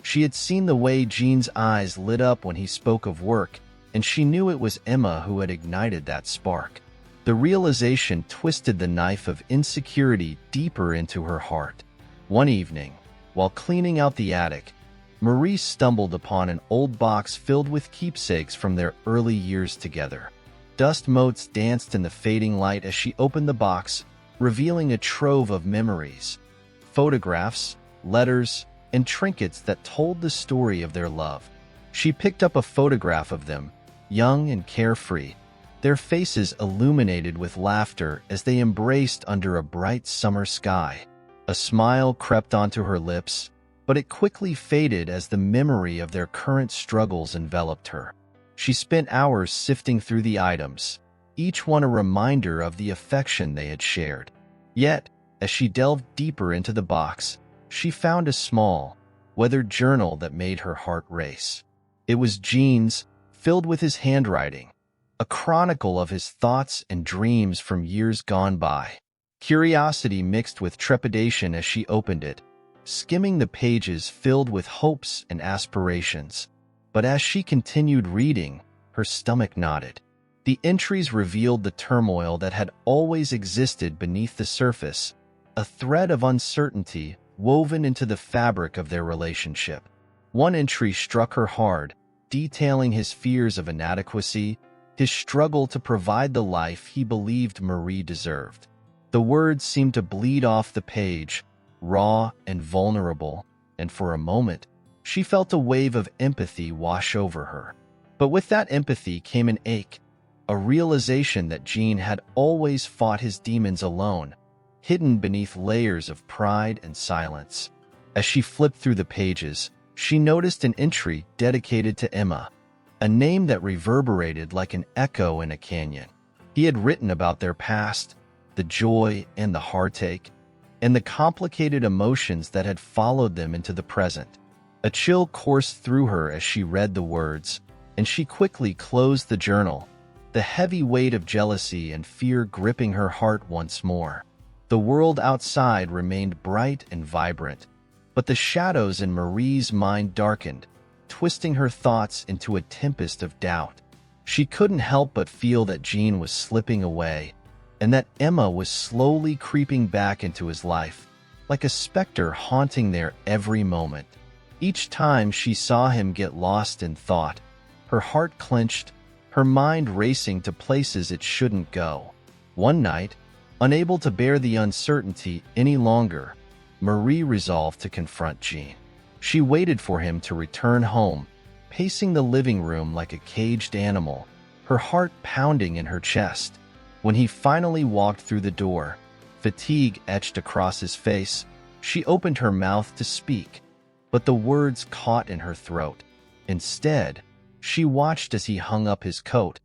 Speaker 1: She had seen the way Jean's eyes lit up when he spoke of work, and she knew it was Emma who had ignited that spark. The realization twisted the knife of insecurity deeper into her heart. One evening, while cleaning out the attic, Marie stumbled upon an old box filled with keepsakes from their early years together. Dust motes danced in the fading light as she opened the box, revealing a trove of memories, photographs, letters, and trinkets that told the story of their love. She picked up a photograph of them, young and carefree, their faces illuminated with laughter as they embraced under a bright summer sky. A smile crept onto her lips, but it quickly faded as the memory of their current struggles enveloped her. She spent hours sifting through the items, each one a reminder of the affection they had shared. Yet, as she delved deeper into the box, she found a small, weathered journal that made her heart race. It was Jean's, filled with his handwriting, a chronicle of his thoughts and dreams from years gone by. Curiosity mixed with trepidation as she opened it, skimming the pages filled with hopes and aspirations. But as she continued reading, her stomach knotted. The entries revealed the turmoil that had always existed beneath the surface, a thread of uncertainty woven into the fabric of their relationship. One entry struck her hard, detailing his fears of inadequacy, his struggle to provide the life he believed Marie deserved. The words seemed to bleed off the page, raw and vulnerable, and for a moment, she felt a wave of empathy wash over her. But with that empathy came an ache, a realization that Jean had always fought his demons alone, hidden beneath layers of pride and silence. As she flipped through the pages, she noticed an entry dedicated to Emma, a name that reverberated like an echo in a canyon. He had written about their past, the joy and the heartache, and the complicated emotions that had followed them into the present. A chill coursed through her as she read the words, and she quickly closed the journal, the heavy weight of jealousy and fear gripping her heart once more. The world outside remained bright and vibrant, but the shadows in Marie's mind darkened, twisting her thoughts into a tempest of doubt. She couldn't help but feel that Jean was slipping away, and that Emma was slowly creeping back into his life, like a specter haunting there every moment. Each time she saw him get lost in thought, her heart clenched, her mind racing to places it shouldn't go. One night, unable to bear the uncertainty any longer, Marie resolved to confront Jean. She waited for him to return home, pacing the living room like a caged animal, her heart pounding in her chest. When he finally walked through the door, fatigue etched across his face, she opened her mouth to speak, but the words caught in her throat. Instead, she watched as he hung up his coat,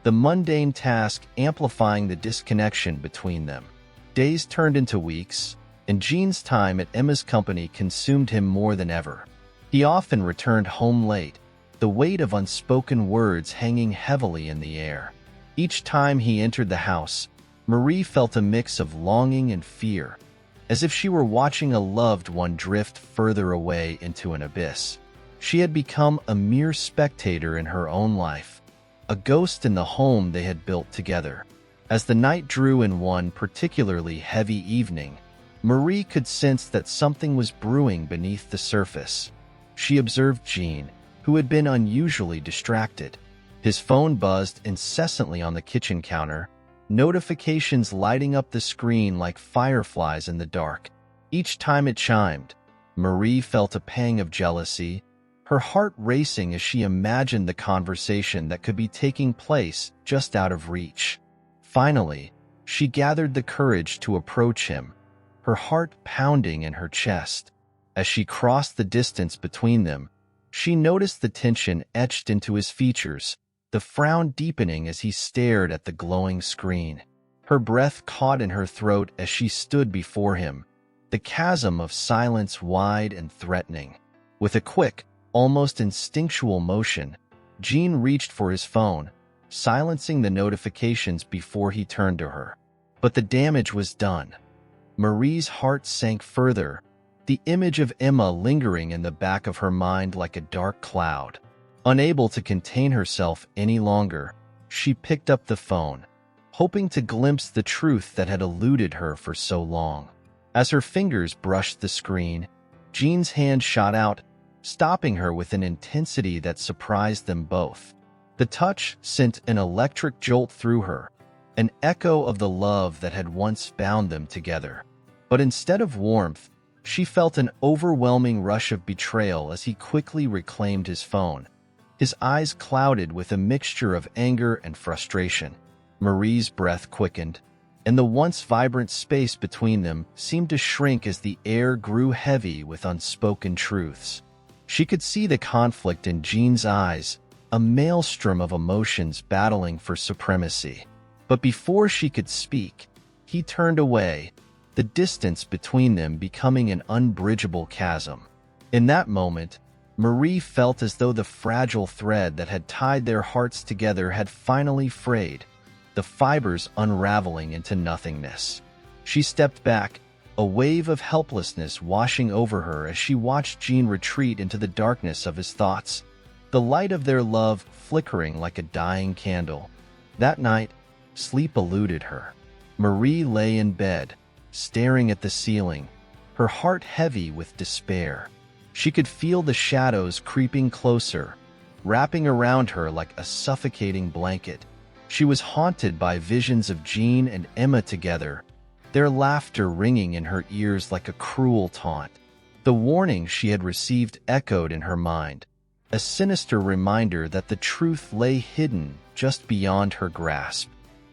Speaker 1: the mundane task amplifying the disconnection between them. Days turned into weeks, and Jean's time at Emma's company consumed him more than ever. He often returned home late, the weight of unspoken words hanging heavily in the air. Each time he entered the house, Marie felt a mix of longing and fear, as if she were watching a loved one drift further away into an abyss. She had become a mere spectator in her own life, a ghost in the home they had built together. As the night drew in one particularly heavy evening, Marie could sense that something was brewing beneath the surface. She observed Jean, who had been unusually distracted. His phone buzzed incessantly on the kitchen counter, notifications lighting up the screen like fireflies in the dark. Each time it chimed, Marie felt a pang of jealousy, her heart racing as she imagined the conversation that could be taking place just out of reach. Finally, she gathered the courage to approach him, her heart pounding in her chest. As she crossed the distance between them, she noticed the tension etched into his features, the frown deepening as he stared at the glowing screen. Her breath caught in her throat as she stood before him, the chasm of silence wide and threatening. With a quick, almost instinctual motion, Jean reached for his phone, silencing the notifications before he turned to her. But the damage was done. Marie's heart sank further, the image of Emma lingering in the back of her mind like a dark cloud. Unable to contain herself any longer, she picked up the phone, hoping to glimpse the truth that had eluded her for so long. As her fingers brushed the screen, Jean's hand shot out, stopping her with an intensity that surprised them both. The touch sent an electric jolt through her, an echo of the love that had once bound them together. But instead of warmth, she felt an overwhelming rush of betrayal as he quickly reclaimed his phone, his eyes clouded with a mixture of anger and frustration. Marie's breath quickened, and the once vibrant space between them seemed to shrink as the air grew heavy with unspoken truths. She could see the conflict in Jean's eyes, a maelstrom of emotions battling for supremacy. But before she could speak, he turned away, the distance between them becoming an unbridgeable chasm. In that moment, Marie felt as though the fragile thread that had tied their hearts together had finally frayed, the fibers unraveling into nothingness. She stepped back, a wave of helplessness washing over her as she watched Jean retreat into the darkness of his thoughts, the light of their love flickering like a dying candle. That night, sleep eluded her. Marie lay in bed, staring at the ceiling, her heart heavy with despair. She could feel the shadows creeping closer, wrapping around her like a suffocating blanket. She was haunted by visions of Jean and Emma together, their laughter ringing in her ears like a cruel taunt. The warning she had received echoed in her mind, a sinister reminder that the truth lay hidden just beyond her grasp.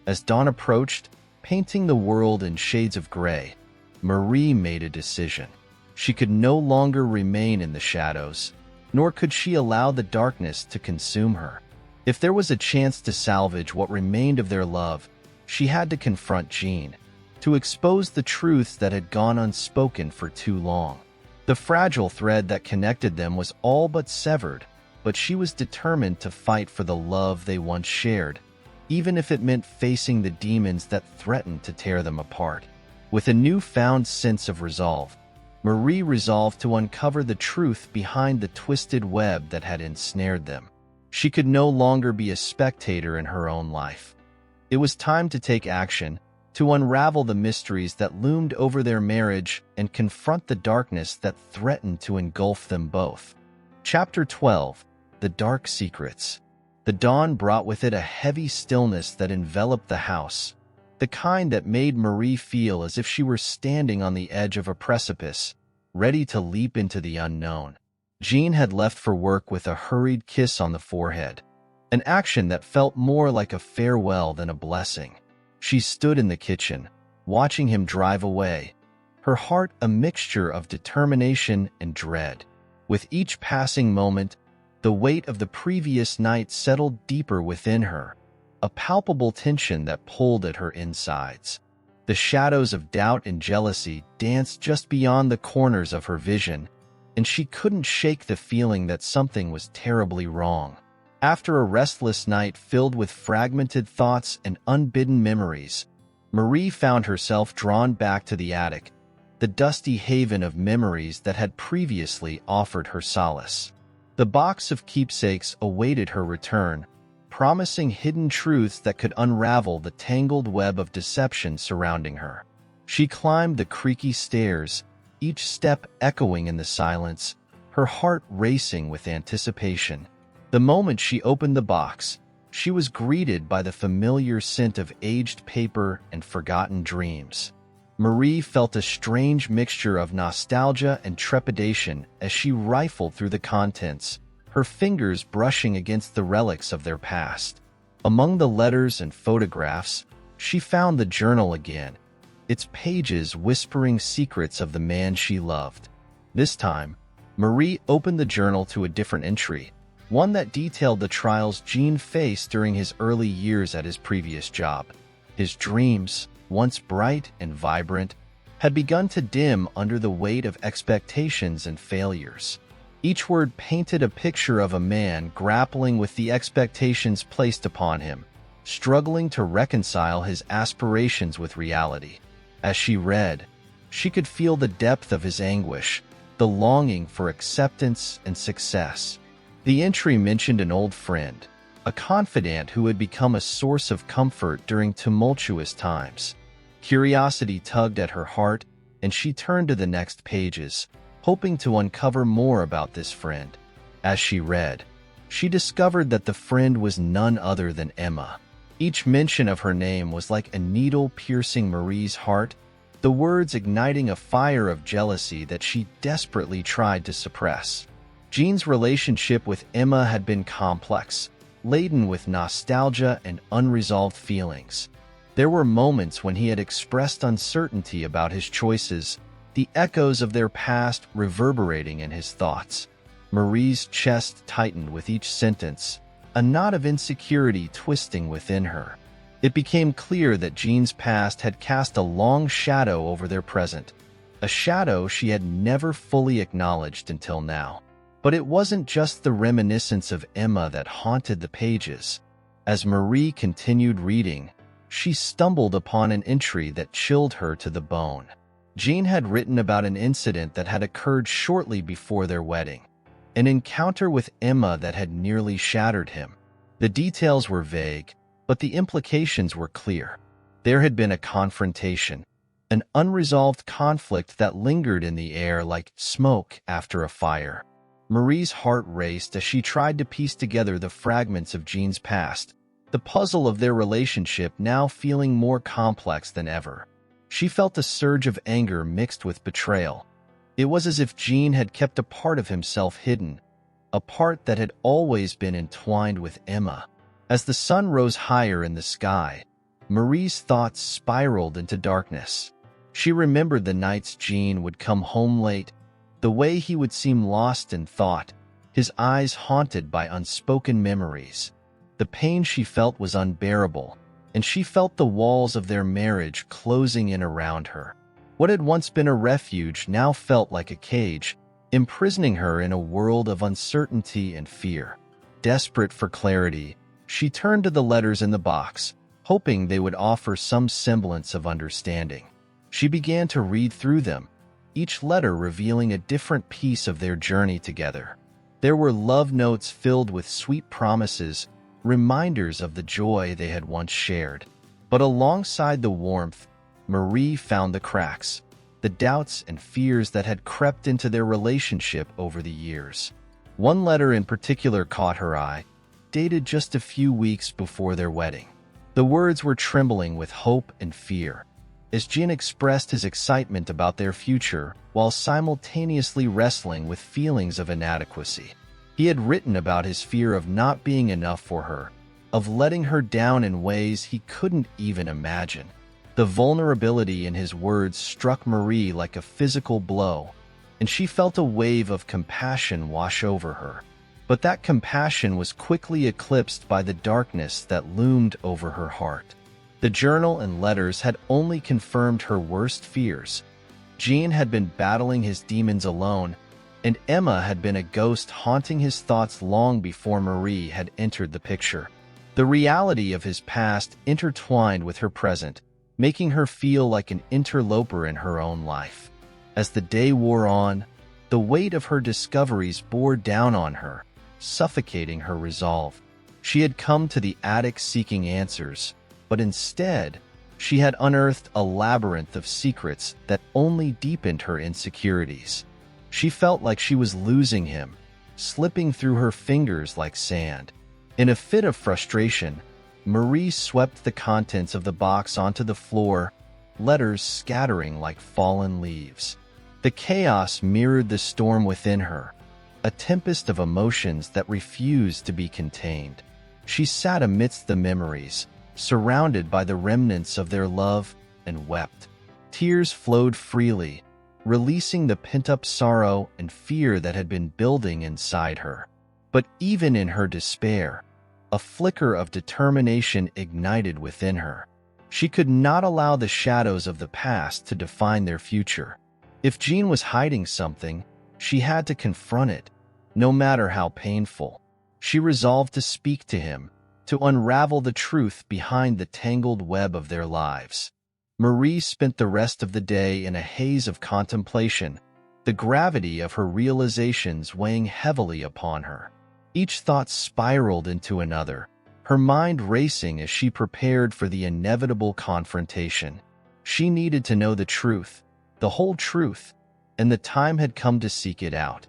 Speaker 1: As dawn approached, painting the world in shades of gray, Marie made a decision. She could no longer remain in the shadows, nor could she allow the darkness to consume her. If there was a chance to salvage what remained of their love, she had to confront Jean, to expose the truths that had gone unspoken for too long. The fragile thread that connected them was all but severed, but she was determined to fight for the love they once shared, even if it meant facing the demons that threatened to tear them apart. With a newfound sense of resolve, Marie resolved to uncover the truth behind the twisted web that had ensnared them. She could no longer be a spectator in her own life. It was time to take action, to unravel the mysteries that loomed over their marriage and confront the darkness that threatened to engulf them both. Chapter 12. The Dark Secrets. The dawn brought with it a heavy stillness that enveloped the house, the kind that made Marie feel as if she were standing on the edge of a precipice, ready to leap into the unknown. Jean had left for work with a hurried kiss on the forehead, an action that felt more like a farewell than a blessing. She stood in the kitchen, watching him drive away, her heart a mixture of determination and dread. With each passing moment, the weight of the previous night settled deeper within her, a palpable tension that pulled at her insides. The shadows of doubt and jealousy danced just beyond the corners of her vision, and she couldn't shake the feeling that something was terribly wrong. After a restless night filled with fragmented thoughts and unbidden memories, Marie found herself drawn back to the attic, the dusty haven of memories that had previously offered her solace. The box of keepsakes awaited her return, promising hidden truths that could unravel the tangled web of deception surrounding her. She climbed the creaky stairs, each step echoing in the silence, her heart racing with anticipation. The moment she opened the box, she was greeted by the familiar scent of aged paper and forgotten dreams. Marie felt a strange mixture of nostalgia and trepidation as she rifled through the contents, her fingers brushing against the relics of their past. Among the letters and photographs, she found the journal again, its pages whispering secrets of the man she loved. This time, Marie opened the journal to a different entry, one that detailed the trials Jean faced during his early years at his previous job. His dreams, once bright and vibrant, had begun to dim under the weight of expectations and failures. Each word painted a picture of a man grappling with the expectations placed upon him, struggling to reconcile his aspirations with reality. As she read, she could feel the depth of his anguish, the longing for acceptance and success. The entry mentioned an old friend, a confidant who had become a source of comfort during tumultuous times. Curiosity tugged at her heart, and she turned to the next pages, hoping to uncover more about this friend. As she read, she discovered that the friend was none other than Emma. Each mention of her name was like a needle piercing Marie's heart, the words igniting a fire of jealousy that she desperately tried to suppress. Jean's relationship with Emma had been complex, laden with nostalgia and unresolved feelings. There were moments when he had expressed uncertainty about his choices, the echoes of their past reverberating in his thoughts. Marie's chest tightened with each sentence, a knot of insecurity twisting within her. It became clear that Jean's past had cast a long shadow over their present, a shadow she had never fully acknowledged until now. But it wasn't just the reminiscence of Emma that haunted the pages. As Marie continued reading, she stumbled upon an entry that chilled her to the bone. Jean had written about an incident that had occurred shortly before their wedding, an encounter with Emma that had nearly shattered him. The details were vague, but the implications were clear. There had been a confrontation, an unresolved conflict that lingered in the air like smoke after a fire. Marie's heart raced as she tried to piece together the fragments of Jean's past, the puzzle of their relationship now feeling more complex than ever. She felt a surge of anger mixed with betrayal. It was as if Jean had kept a part of himself hidden, a part that had always been entwined with Emma. As the sun rose higher in the sky, Marie's thoughts spiraled into darkness. She remembered the nights Jean would come home late, the way he would seem lost in thought, his eyes haunted by unspoken memories. The pain she felt was unbearable, and she felt the walls of their marriage closing in around her. What had once been a refuge now felt like a cage, imprisoning her in a world of uncertainty and fear. Desperate for clarity, she turned to the letters in the box, hoping they would offer some semblance of understanding. She began to read through them, each letter revealing a different piece of their journey together. There were love notes filled with sweet promises, reminders of the joy they had once shared. But alongside the warmth, Marie found the cracks, the doubts and fears that had crept into their relationship over the years. One letter in particular caught her eye, dated just a few weeks before their wedding. The words were trembling with hope and fear, as Jean expressed his excitement about their future while simultaneously wrestling with feelings of inadequacy. He had written about his fear of not being enough for her, of letting her down in ways he couldn't even imagine. The vulnerability in his words struck Marie like a physical blow, and she felt a wave of compassion wash over her. But that compassion was quickly eclipsed by the darkness that loomed over her heart. The journal and letters had only confirmed her worst fears. Jean had been battling his demons alone, and Emma had been a ghost haunting his thoughts long before Marie had entered the picture. The reality of his past intertwined with her present, making her feel like an interloper in her own life. As the day wore on, the weight of her discoveries bore down on her, suffocating her resolve. She had come to the attic seeking answers, but instead, she had unearthed a labyrinth of secrets that only deepened her insecurities. She felt like she was losing him, slipping through her fingers like sand. In a fit of frustration, Marie swept the contents of the box onto the floor, letters scattering like fallen leaves. The chaos mirrored the storm within her, a tempest of emotions that refused to be contained. She sat amidst the memories, surrounded by the remnants of their love, and wept. Tears flowed freely, releasing the pent-up sorrow and fear that had been building inside her. But even in her despair, a flicker of determination ignited within her. She could not allow the shadows of the past to define their future. If Jean was hiding something, she had to confront it, no matter how painful. She resolved to speak to him, to unravel the truth behind the tangled web of their lives. Marie spent the rest of the day in a haze of contemplation, the gravity of her realizations weighing heavily upon her. Each thought spiraled into another, her mind racing as she prepared for the inevitable confrontation. She needed to know the truth, the whole truth, and the time had come to seek it out.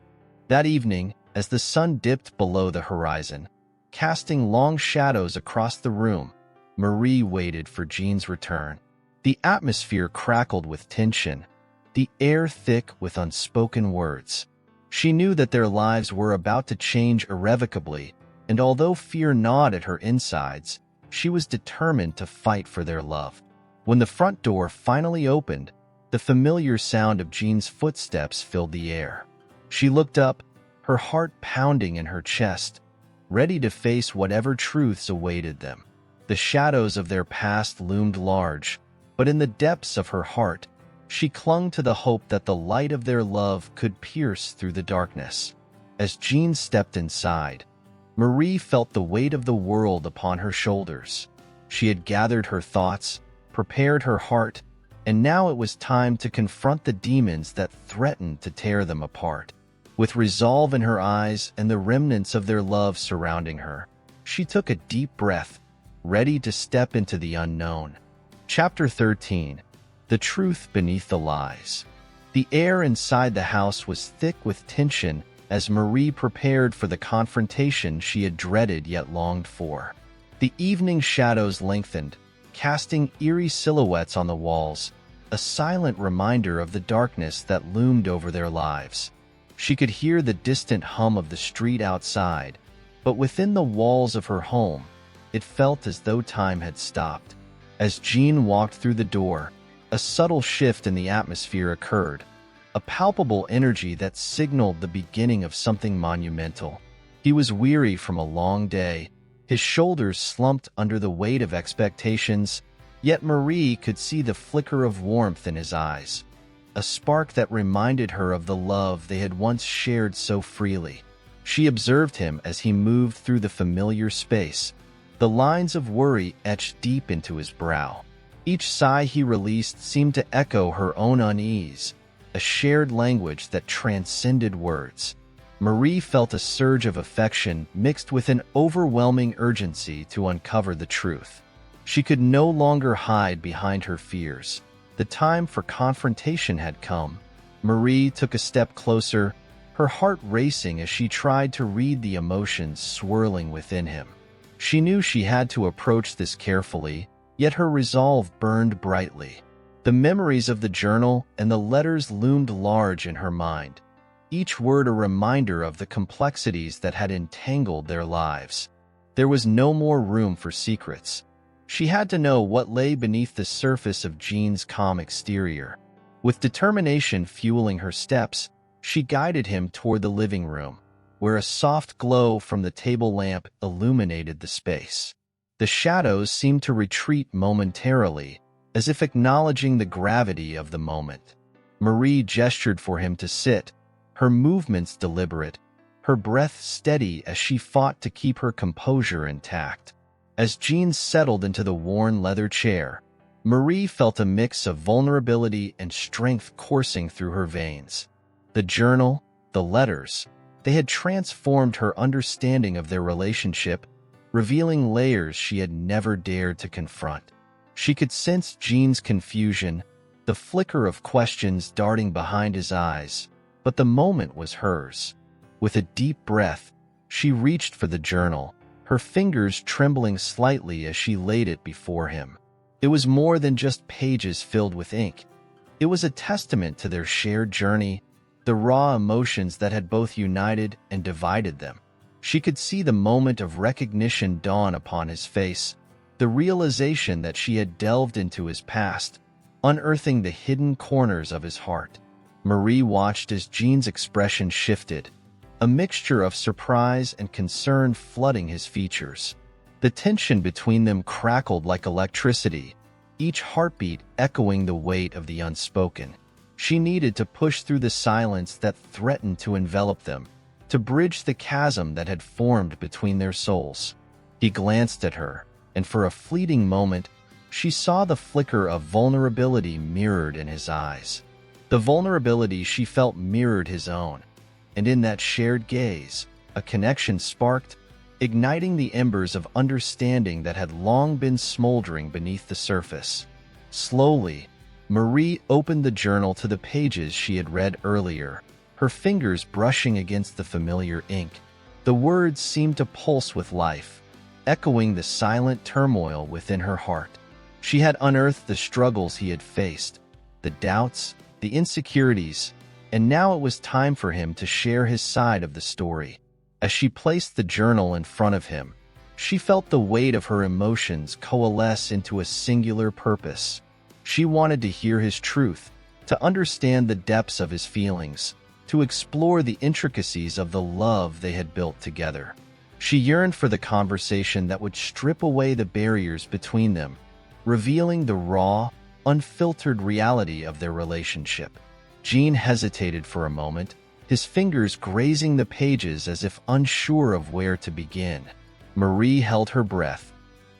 Speaker 1: That evening, as the sun dipped below the horizon, casting long shadows across the room, Marie waited for Jean's return. The atmosphere crackled with tension, the air thick with unspoken words. She knew that their lives were about to change irrevocably, and although fear gnawed at her insides, she was determined to fight for their love. When the front door finally opened, the familiar sound of Jean's footsteps filled the air. She looked up, her heart pounding in her chest, ready to face whatever truths awaited them. The shadows of their past loomed large, but in the depths of her heart, she clung to the hope that the light of their love could pierce through the darkness. As Jean stepped inside, Marie felt the weight of the world upon her shoulders. She had gathered her thoughts, prepared her heart, and now it was time to confront the demons that threatened to tear them apart. With resolve in her eyes and the remnants of their love surrounding her, she took a deep breath, ready to step into the unknown. Chapter 13. The Truth Beneath the Lies. The air inside the house was thick with tension as Marie prepared for the confrontation she had dreaded yet longed for. The evening shadows lengthened, casting eerie silhouettes on the walls, a silent reminder of the darkness that loomed over their lives. She could hear the distant hum of the street outside, but within the walls of her home, it felt as though time had stopped. As Jean walked through the door, a subtle shift in the atmosphere occurred, a palpable energy that signaled the beginning of something monumental. He was weary from a long day, his shoulders slumped under the weight of expectations, yet Marie could see the flicker of warmth in his eyes, a spark that reminded her of the love they had once shared so freely. She observed him as he moved through the familiar space, the lines of worry etched deep into his brow. Each sigh he released seemed to echo her own unease, a shared language that transcended words. Marie felt a surge of affection mixed with an overwhelming urgency to uncover the truth. She could no longer hide behind her fears. The time for confrontation had come. Marie took a step closer, her heart racing as she tried to read the emotions swirling within him. She knew she had to approach this carefully, yet her resolve burned brightly. The memories of the journal and the letters loomed large in her mind, each word a reminder of the complexities that had entangled their lives. There was no more room for secrets. She had to know what lay beneath the surface of Jean's calm exterior. With determination fueling her steps, she guided him toward the living room, where a soft glow from the table lamp illuminated the space. The shadows seemed to retreat momentarily, as if acknowledging the gravity of the moment. Marie gestured for him to sit, her movements deliberate, her breath steady as she fought to keep her composure intact. As Jean settled into the worn leather chair, Marie felt a mix of vulnerability and strength coursing through her veins. The journal, the letters, they had transformed her understanding of their relationship, revealing layers she had never dared to confront. She could sense Jean's confusion, the flicker of questions darting behind his eyes, but the moment was hers. With a deep breath, she reached for the journal, her fingers trembling slightly as she laid it before him. It was more than just pages filled with ink. It was a testament to their shared journey, the raw emotions that had both united and divided them. She could see the moment of recognition dawn upon his face, the realization that she had delved into his past, unearthing the hidden corners of his heart. Marie watched as Jean's expression shifted, a mixture of surprise and concern flooding his features. The tension between them crackled like electricity, each heartbeat echoing the weight of the unspoken. She needed to push through the silence that threatened to envelop them, to bridge the chasm that had formed between their souls. He glanced at her, and for a fleeting moment, she saw the flicker of vulnerability mirrored in his eyes. The vulnerability she felt mirrored his own, and in that shared gaze, a connection sparked, igniting the embers of understanding that had long been smoldering beneath the surface. Slowly, Marie opened the journal to the pages she had read earlier, her fingers brushing against the familiar ink. The words seemed to pulse with life, echoing the silent turmoil within her heart. She had unearthed the struggles he had faced, the doubts, the insecurities, and now it was time for him to share his side of the story. As she placed the journal in front of him, she felt the weight of her emotions coalesce into a singular purpose. She wanted to hear his truth, to understand the depths of his feelings, to explore the intricacies of the love they had built together. She yearned for the conversation that would strip away the barriers between them, revealing the raw, unfiltered reality of their relationship. Jean hesitated for a moment, his fingers grazing the pages as if unsure of where to begin. Marie held her breath,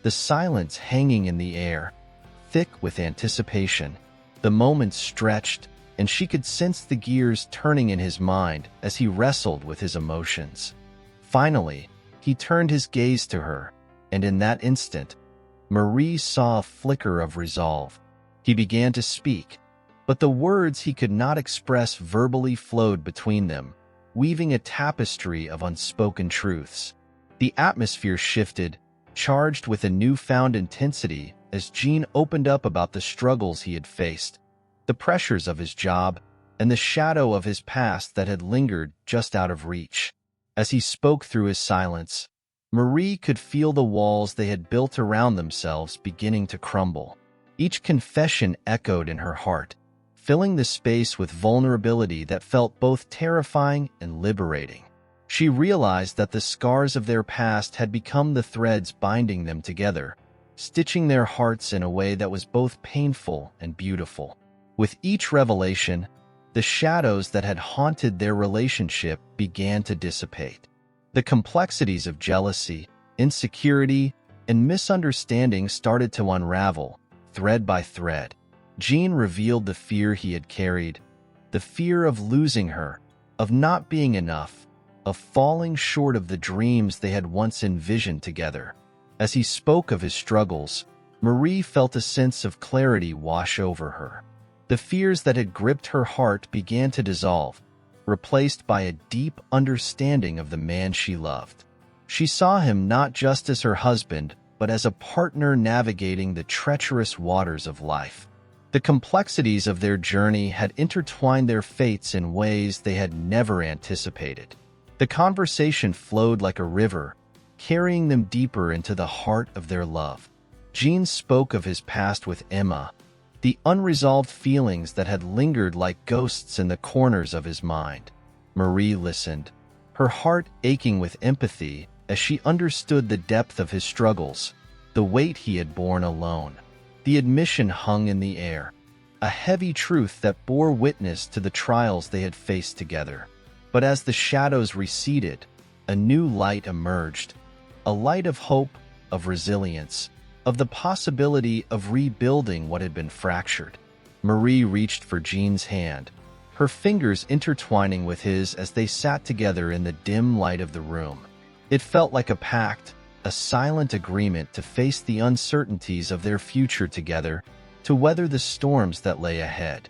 Speaker 1: the silence hanging in the air, thick with anticipation. The moment stretched, and she could sense the gears turning in his mind as he wrestled with his emotions. Finally, he turned his gaze to her, and in that instant, Marie saw a flicker of resolve. He began to speak, but the words he could not express verbally flowed between them, weaving a tapestry of unspoken truths. The atmosphere shifted, charged with a newfound intensity as Jean opened up about the struggles he had faced, the pressures of his job, and the shadow of his past that had lingered just out of reach. As he spoke through his silence, Marie could feel the walls they had built around themselves beginning to crumble. Each confession echoed in her heart, filling the space with vulnerability that felt both terrifying and liberating. She realized that the scars of their past had become the threads binding them together, stitching their hearts in a way that was both painful and beautiful. With each revelation, the shadows that had haunted their relationship began to dissipate. The complexities of jealousy, insecurity, and misunderstanding started to unravel, thread by thread. Jean revealed the fear he had carried, the fear of losing her, of not being enough, of falling short of the dreams they had once envisioned together. As he spoke of his struggles, Marie felt a sense of clarity wash over her. The fears that had gripped her heart began to dissolve, replaced by a deep understanding of the man she loved. She saw him not just as her husband, but as a partner navigating the treacherous waters of life. The complexities of their journey had intertwined their fates in ways they had never anticipated. The conversation flowed like a river, carrying them deeper into the heart of their love. Jean spoke of his past with Emma, the unresolved feelings that had lingered like ghosts in the corners of his mind. Marie listened, her heart aching with empathy as she understood the depth of his struggles, the weight he had borne alone. The admission hung in the air, a heavy truth that bore witness to the trials they had faced together. But as the shadows receded, a new light emerged, a light of hope, of resilience, of the possibility of rebuilding what had been fractured. Marie reached for Jean's hand, her fingers intertwining with his as they sat together in the dim light of the room. It felt like a pact, a silent agreement to face the uncertainties of their future together, to weather the storms that lay ahead.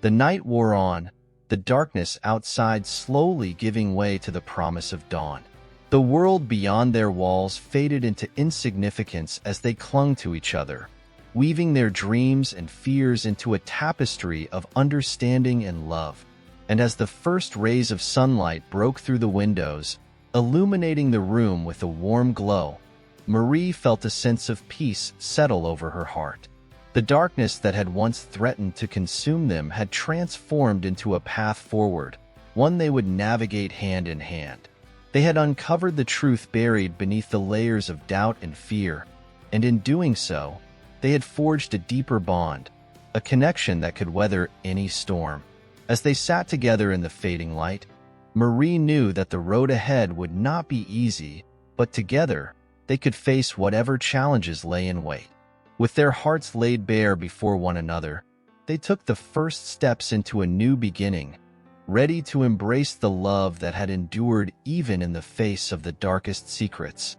Speaker 1: The night wore on, the darkness outside slowly giving way to the promise of dawn. The world beyond their walls faded into insignificance as they clung to each other, weaving their dreams and fears into a tapestry of understanding and love. And as the first rays of sunlight broke through the windows, illuminating the room with a warm glow, Marie felt a sense of peace settle over her heart. The darkness that had once threatened to consume them had transformed into a path forward, one they would navigate hand in hand. They had uncovered the truth buried beneath the layers of doubt and fear, and in doing so, they had forged a deeper bond, a connection that could weather any storm. As they sat together in the fading light, Marie knew that the road ahead would not be easy, but together, they could face whatever challenges lay in wait. With their hearts laid bare before one another, they took the first steps into a new beginning, ready to embrace the love that had endured even in the face of the darkest secrets.